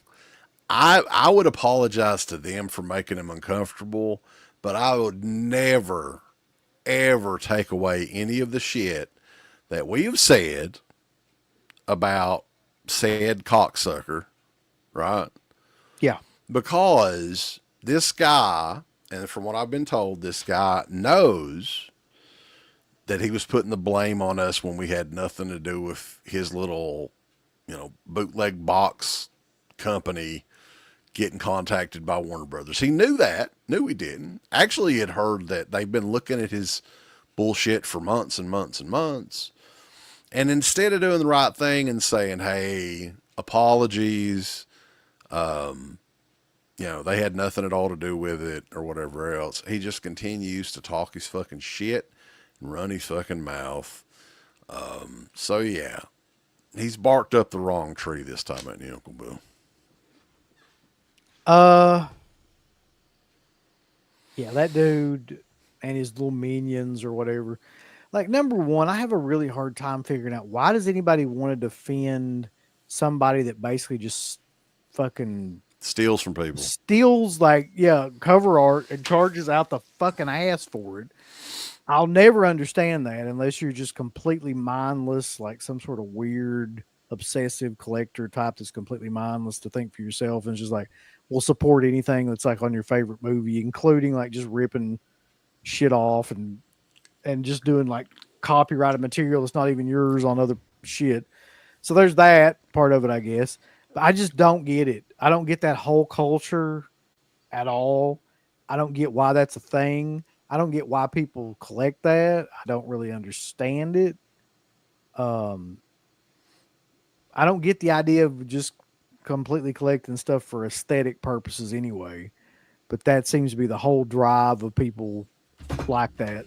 I would apologize to them for making them uncomfortable, but I would never, ever take away any of the shit that we have said about said cocksucker, right? Yeah. Because this guy, and from what I've been told, this guy knows that he was putting the blame on us when we had nothing to do with his little, bootleg box company getting contacted by Warner Brothers. He knew he didn't. Actually, he had heard that they've been looking at his bullshit for months and months and months. And instead of doing the right thing and saying, hey, apologies, they had nothing at all to do with it or whatever else, he just continues to talk his fucking shit and run his fucking mouth. So yeah, he's barked up the wrong tree this time, ain't he, Uncle Bill? Yeah, that dude and his little minions or whatever. Like, number one, I have a really hard time figuring out why does anybody want to defend somebody that basically just fucking Steals from people. steals cover art and charges out the fucking ass for it. I'll never understand that unless you're just completely mindless, like some sort of weird obsessive collector type that's completely mindless to think for yourself and it's just like, we'll support anything that's like on your favorite movie, including like just ripping shit off and just doing like copyrighted material that's not even yours on other shit. So there's that part of it, I guess. But I just don't get it. I don't get that whole culture at all. I don't get why that's a thing. I don't get why people collect that. I don't really understand it. I don't get the idea of just completely collecting stuff for aesthetic purposes anyway. But that seems to be the whole drive of people like that.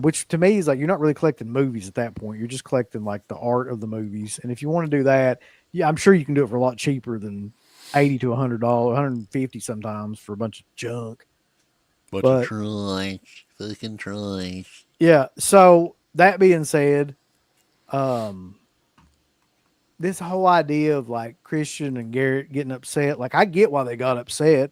Which to me is like, you're not really collecting movies at that point. You're just collecting like the art of the movies. And if you want to do that, yeah, I'm sure you can do it for a lot cheaper than $80 to $100, $150 sometimes for a bunch of junk. Bunch of trash. Fucking trash. Yeah. So that being said, um this whole idea of like Christian and Garrett getting upset, like I get why they got upset.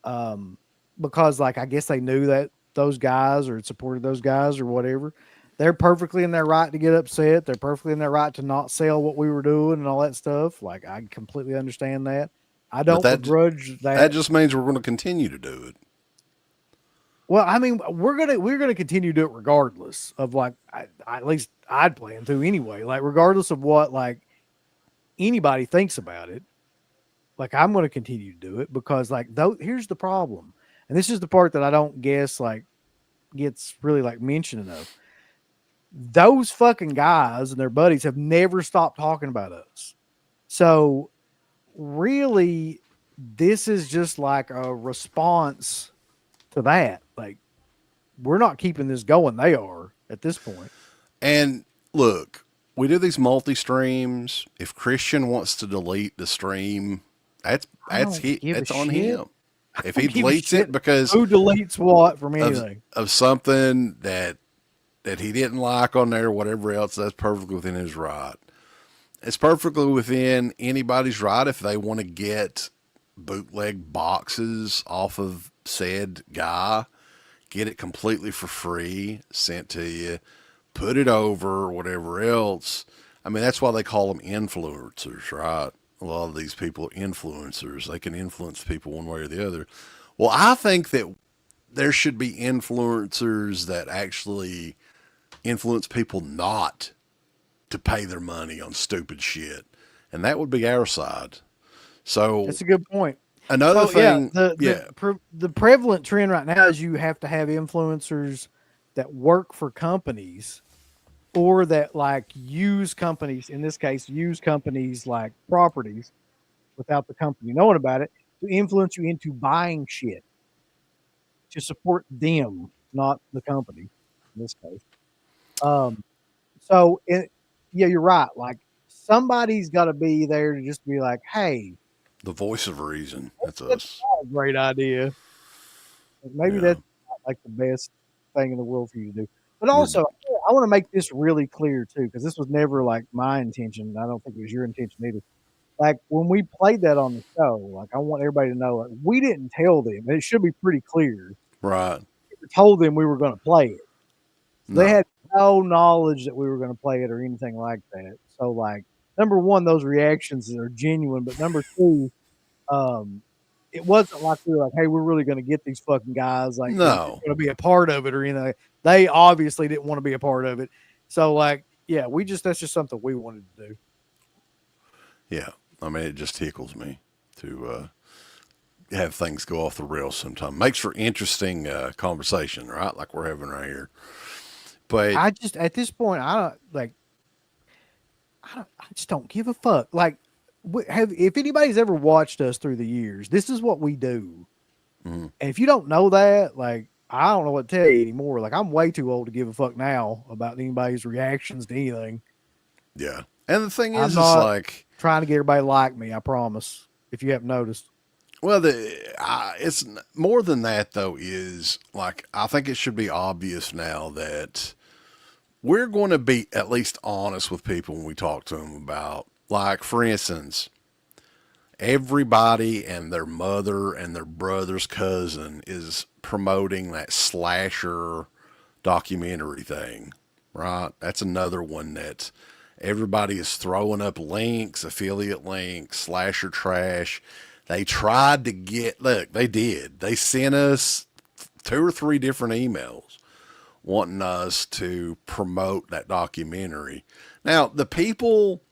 Um because like I guess they knew that those guys or supported those guys or whatever. They're perfectly in their right to get upset. They're perfectly in their right to not sell what we were doing and all that stuff. Like I completely understand that. I But don't begrudge that that. just means we're going to continue to do it. Well, I mean, we're gonna continue to do it regardless of like at least I'd plan to anyway. Like regardless of what like anybody thinks about it, like I'm gonna continue to do it because like though here's the problem, and this is the part that I don't guess like gets really like mentioned enough. Those fucking guys and their buddies have never stopped talking about us. So really, this is just like a response to that. Like we're not keeping this going. They are at this point. And look, we do these multi streams. If Christian wants to delete the stream, I don't give a that's on shit. him. If I he don't give a deletes shit it because who deletes what from of anything. something that he didn't like on there, whatever else, that's perfectly within his right. It's perfectly within anybody's right if they want to get bootleg boxes off of said guy, get it completely for free, sent to you, put it over, whatever else. I mean, that's why they call them influencers, right? A lot of these people are influencers. They can influence people one way or the other. Well, I think that there should be influencers that actually influence people not to pay their money on stupid shit. And that would be our side. So That's a good point. another So yeah, thing, the yeah, the prevalent trend right now is you have to have influencers that work for companies or that like use companies. In this case, use companies like properties without the company knowing about it to influence you into buying shit to support them, not the company. In this case, um, so it, yeah, you're right. Like somebody's got to be there to just be like, hey, the voice of reason. That's that's us. a great idea. Maybe Yeah. that's not like the best thing in the world for you to do. But We're also, I want to make this really clear too, because this was never like my intention. I don't think it was your intention either. Like when we played that on the show, like I want everybody to know, like we didn't tell them. And it should be pretty clear. right. We told them we were going to play it. They No. had no knowledge that we were going to play it or anything like that. So, like, number one, those reactions are genuine. But number two, um, it wasn't like we were like, hey, we're really going to get these fucking guys, like, and No. going to be a part of it or anything. They obviously didn't want to be a part of it. So, like, yeah, that's just something we wanted to do. Yeah. I mean, it just tickles me to have things go off the rails sometimes. Makes for interesting conversation, right? Like we're having right here. But I just, at this point, I don't like, I just don't give a fuck. Like, if anybody's ever watched us through the years, this is what we do. mhm, And if you don't know that, like, I don't know what to tell you anymore. Like, I'm way too old to give a fuck now about anybody's reactions to anything. yeah. And the thing I'm is, it's not like, trying to get everybody to like me. I promise. If you haven't noticed, well, it's more than that, though, is like, I think it should be obvious now that we're going to be at least honest with people when we talk to them about, like, for instance, everybody and their mother and their brother's cousin is promoting that slasher documentary thing, right? That's another one that everybody is throwing up links, affiliate links, slasher trash. They tried to get, look, they did. They sent us 2 or 3 different emails wanting us to promote that documentary. Now, the people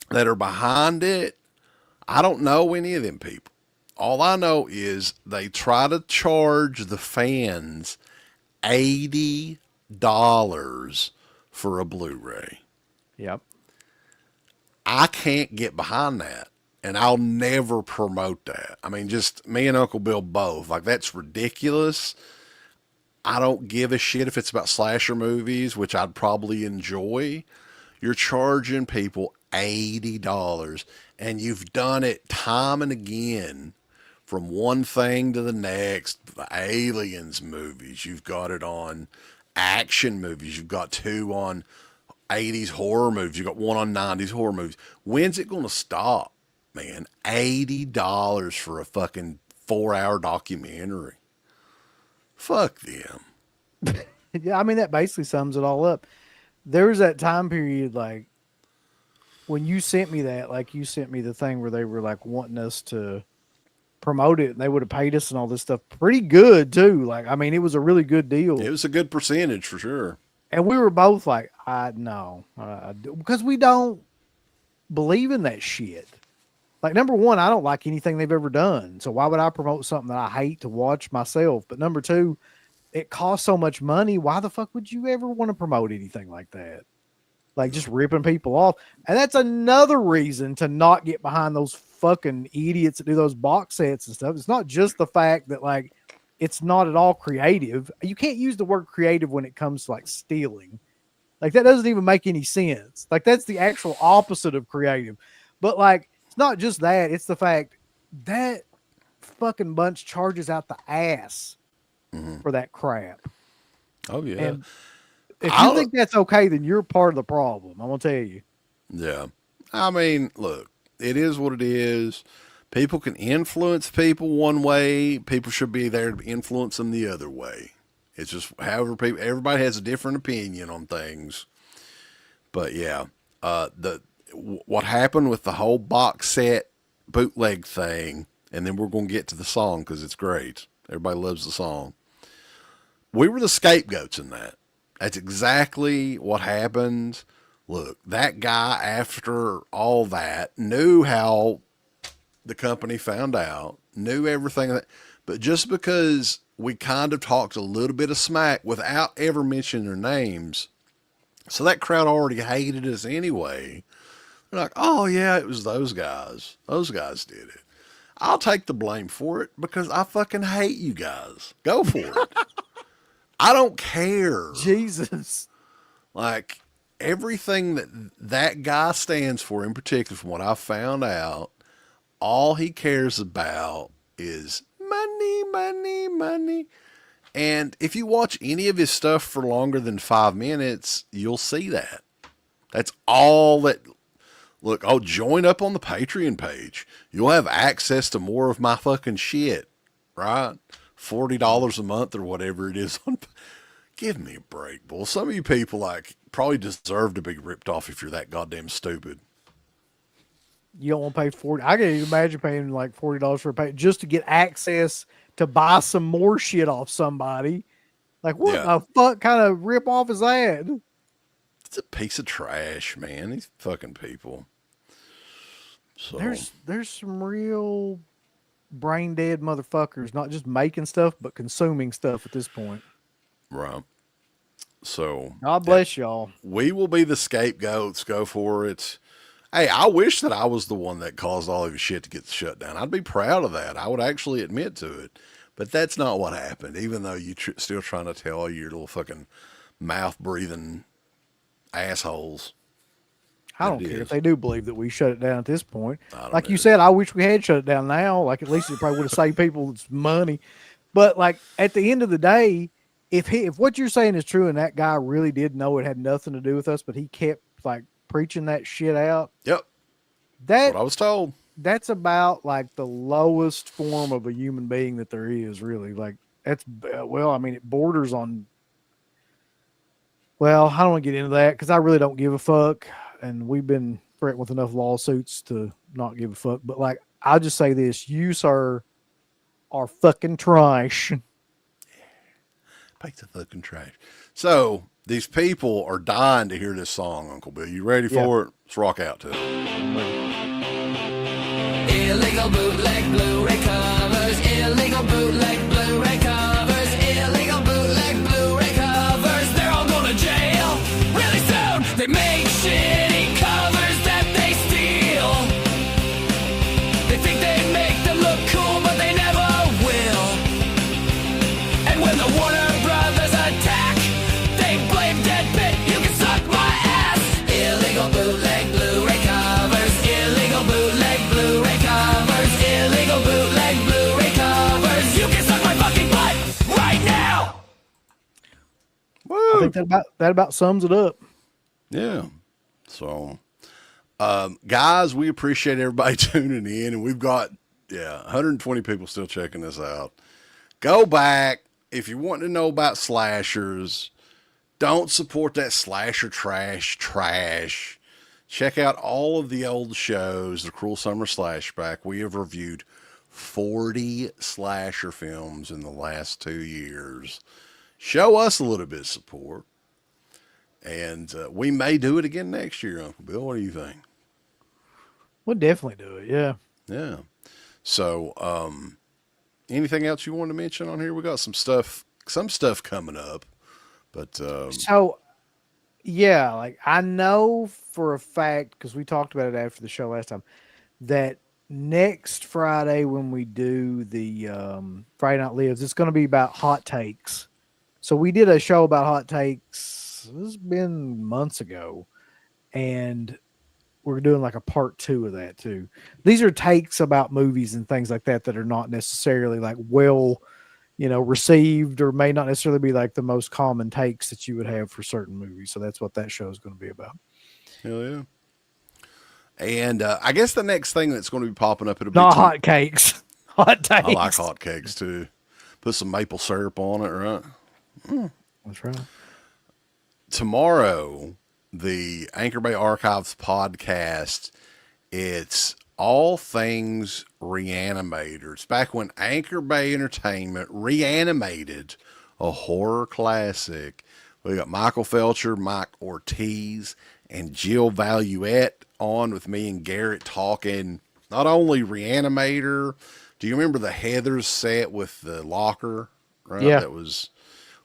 that are behind it, I don't know any of them people. All I know is they try to charge the fans $80 for a Blu-ray. yep. I can't get behind that. And I'll never promote that. I mean, just me and Uncle Bill both. Like, that's ridiculous. I don't give a shit if it's about slasher movies, which I'd probably enjoy. You're charging people $80, and you've done it time and again from one thing to the next. The Aliens movies, you've got it on action movies, you've got 2 on '80s horror movies. You got one on '90s horror movies. When's it going to stop, man? $80 for a fucking 4-hour documentary. Fuck them. Yeah, I mean that basically sums it all up. There was that time period, like when you sent me that, like you sent me the thing where they were like wanting us to promote it, and they would have paid us and all this stuff pretty good too. Like, I mean, it was a really good deal. It was a good percentage for sure. And we were both like, because we don't believe in that shit. Like, number one, I don't like anything they've ever done. So why would I promote something that I hate to watch myself? But number two, it costs so much money. Why the fuck would you ever want to promote anything like that? Like just ripping people off. And that's another reason to not get behind those fucking idiots that do those box sets and stuff. It's not just the fact that like it's not at all creative. You can't use the word creative when it comes to like stealing. Like that doesn't even make any sense. Like that's the actual opposite of creative. But like it's not just that, it's the fact that fucking bunch charges out the ass for that crap. Oh yeah. And if you think that's okay, then you're part of the problem. I'm gonna tell you. Yeah. I mean, look, it is what it is. People can influence people one way. People should be there to influence them the other way. It's just however people. Everybody has a different opinion on things. But yeah, what happened with the whole box set bootleg thing, and then we're going to get to the song because it's great. Everybody loves the song. We were the scapegoats in that. That's exactly what happened. Look, that guy, after all that, knew how the company found out, knew everything. But just because we kind of talked a little bit of smack without ever mentioning their names, so that crowd already hated us anyway. They're like, oh, yeah, it was those guys. Those guys did it. I'll take the blame for it because I fucking hate you guys. Go for it. I don't care. Jesus. Like, everything that guy stands for in particular, from what I found out, all he cares about is money, money, money. And if you watch any of his stuff for longer than 5 minutes, you'll see that. That's all that. Look, I'll join up on the Patreon page. You'll have access to more of my fucking shit, right? $40 a month or whatever it is. Give me a break, bull. Some of you people like probably deserve to be ripped off if you're that goddamn stupid. You don't want to pay 40. I can imagine paying like $40 for a pay just to get access to buy some more shit off somebody. Like what the fuck kind of rip off is that? It's a piece of trash, man. These fucking people. So there's some real brain dead motherfuckers, not just making stuff, but consuming stuff at this point. Right. So God bless y'all. We will be the scapegoats. Go for it. Hey, I wish that I was the one that caused all of your shit to get shut down. I'd be proud of that. I would actually admit to it. But that's not what happened, even though you still trying to tell all your little fucking mouth-breathing assholes. I don't care if they do believe that we shut it down at this point. Like know. you said, I wish we had shut it down now. Like at least it probably would have saved people money. But like at the end of the day, if what you're saying is true and that guy really did know it had nothing to do with us, but he kept like preaching that shit out. Yep. That's what I was told. That's about like the lowest form of a human being that there is, really. Like that's, well, I mean, it borders on, well, I don't want to get into that because I really don't give a fuck. And we've been threatened with enough lawsuits to not give a fuck. But like, I'll just say this, you, sir, are fucking trash. Pick the fucking trash. So these people are dying to hear this song, Uncle Bill. You ready for it? Let's rock out to it. Illegal bootleg Blu-ray covers. Illegal bootleg Blu-ray covers. Illegal bootleg Blu-ray covers. They're all going to jail really soon. They make shitty covers that they steal. They think they make them look cool, but they never will. And when the Warner Brothers attack, they blame DEADPIT. You can suck my ass. Illegal bootleg Blu-ray covers. Illegal bootleg Blu-ray covers. Illegal bootleg Blu-ray covers. You can suck my fucking butt right now. I think that about sums it up. Yeah. So, guys, we appreciate everybody tuning in, and we've got 120 people still checking this out. Go back if you want to know about slashers. Don't support that slasher trash. Check out all of the old shows, the Cruel Summer Slashback. We have reviewed 40 slasher films in the last 2 years. Show us a little bit of support. And we may do it again next year, Uncle Bill. What do you think? We'll definitely do it. Yeah. Yeah. So, anything else you want to mention on here? We got some stuff coming up, but So, yeah, like I know for a fact, because we talked about it after the show last time, that next Friday when we do the Friday Night Lives, it's going to be about hot takes. So we did a show about hot takes. This has been months ago, and we're doing like a part 2 of that too. These are takes about movies and things like that are not necessarily like well, received, or may not necessarily be like the most common takes that you would have for certain movies. So that's what that show is going to be about. hell yeah. And I guess the next thing that's going to be popping up, it'll be Not hot cakes, hot takes. I like hot cakes too. Put some maple syrup on it, right? That's right. Tomorrow, the Anchor Bay Archives podcast, it's all things Reanimator. It's back when Anchor Bay Entertainment reanimated a horror classic. We got Michael Felcher, Mike Ortiz, and Jill Valuette on with me and Garrett talking not only Reanimator. Do you remember the Heathers set with the locker? Right? Yeah.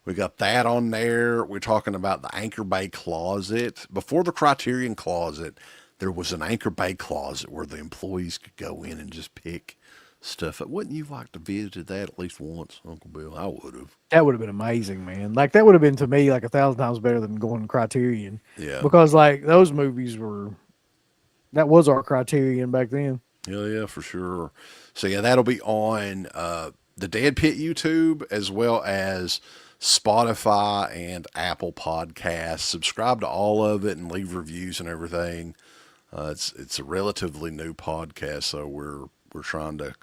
We got that on there. We're talking about the Anchor Bay closet. Before the Criterion closet, there was an Anchor Bay closet where the employees could go in and just pick stuff up. Wouldn't you like to visit that at least once, Uncle Bill? I would have. That would have been amazing, man. Like that would have been to me like 1,000 times better than going to Criterion. Yeah. Because like those movies that was our Criterion back then. Yeah, for sure. So yeah, that'll be on the Dead Pit YouTube as well as Spotify and Apple Podcasts. Subscribe to all of it and leave reviews and everything. It's a relatively new podcast, so we're trying to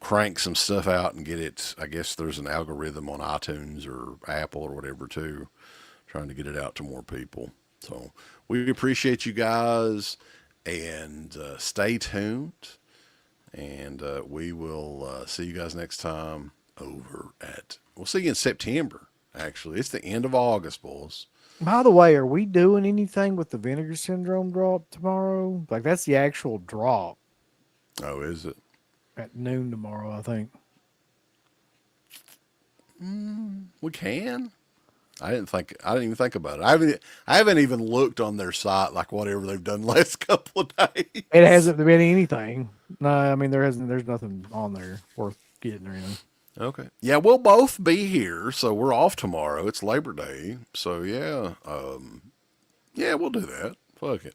crank some stuff out and get it. I guess there's an algorithm on iTunes or Apple or whatever too, trying to get it out to more people. So we appreciate you guys, and stay tuned. And we will see you guys next time we'll see you in September. Actually, it's the end of August, boys. By the way, are we doing anything with the Vinegar Syndrome drop tomorrow? Like that's the actual drop Oh, is it? at noon tomorrow, I think. We can. I didn't even think about it. I haven't even looked on their site, like whatever they've done the last couple of days. It hasn't been anything. No, I mean there's nothing on there worth getting or anything. Okay. Yeah, we'll both be here, so we're off tomorrow. It's Labor Day. So yeah. Yeah, we'll do that. Fuck it.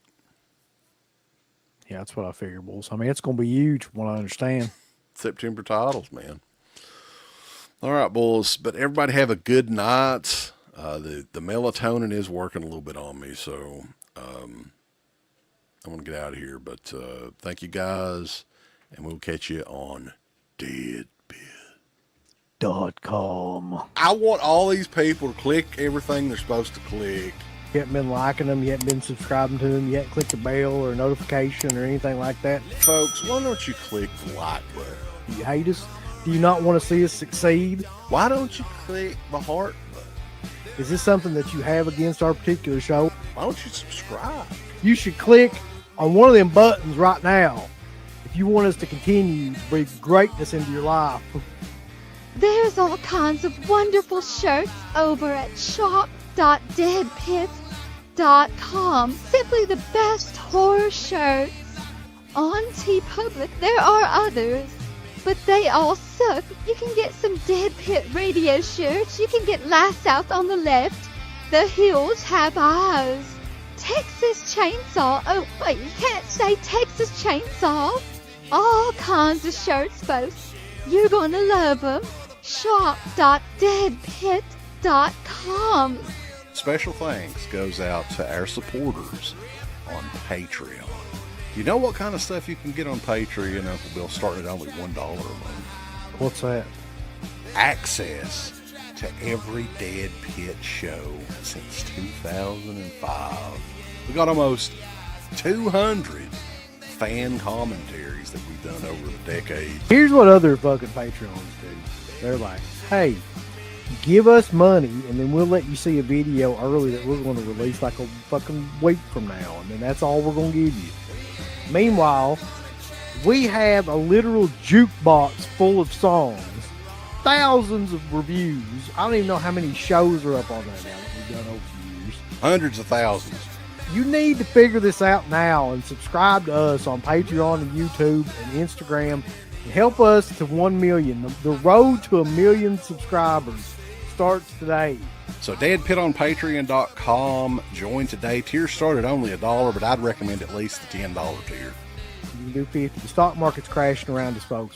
Yeah, that's what I figured, Bulls. I mean, it's going to be huge from what I understand. September titles, man. All right, boys. But everybody have a good night. The melatonin is working a little bit on me, so I'm going to get out of here. But thank you guys, and we'll catch you on DEADPIT.com. I want all these people to click everything they're supposed to click. You haven't been liking them, you haven't been subscribing to them, you haven't clicked the bell or notification or anything like that. Folks, why don't you click the like button? Do you hate us? Do you not want to see us succeed? Why don't you click the heart button? Is this something that you have against our particular show? Why don't you subscribe? You should click on one of them buttons right now if you want us to continue to bring greatness into your life. There's all kinds of wonderful shirts over at shop.deadpit.com. Simply the best horror shirts. On TeePublic, there are others, but they all suck. You can get some Dead Pit radio shirts. You can get Last Out on the Left. The Hills Have Eyes. Texas Chainsaw. Oh, wait, you can't say Texas Chainsaw. All kinds of shirts, folks. You're gonna love them. Shop.deadpit.com. special thanks goes out to our supporters on Patreon. Do you know what kind of stuff you can get on Patreon, Uncle Bill, starting at only $1 a month? What's that? Access to every Dead Pit show since 2005. We got almost 200 fan commentaries that we've done over the decades. Here's what other fucking Patreons do. They're like, hey, give us money and then we'll let you see a video early that we're going to release like a fucking week from now, and then that's all we're going to give you. Meanwhile, we have a literal jukebox full of songs, thousands of reviews. I don't even know how many shows are up on that now that we've done over the years. Hundreds of thousands. You need to figure this out now and subscribe to us on Patreon and YouTube and Instagram and help us to 1 million. The road to 1 million subscribers starts today. So deadpitonpatreon.com. Join today. Tiers start at only $1, but I'd recommend at least the $10 tier. You can do 50. The stock market's crashing around us, folks.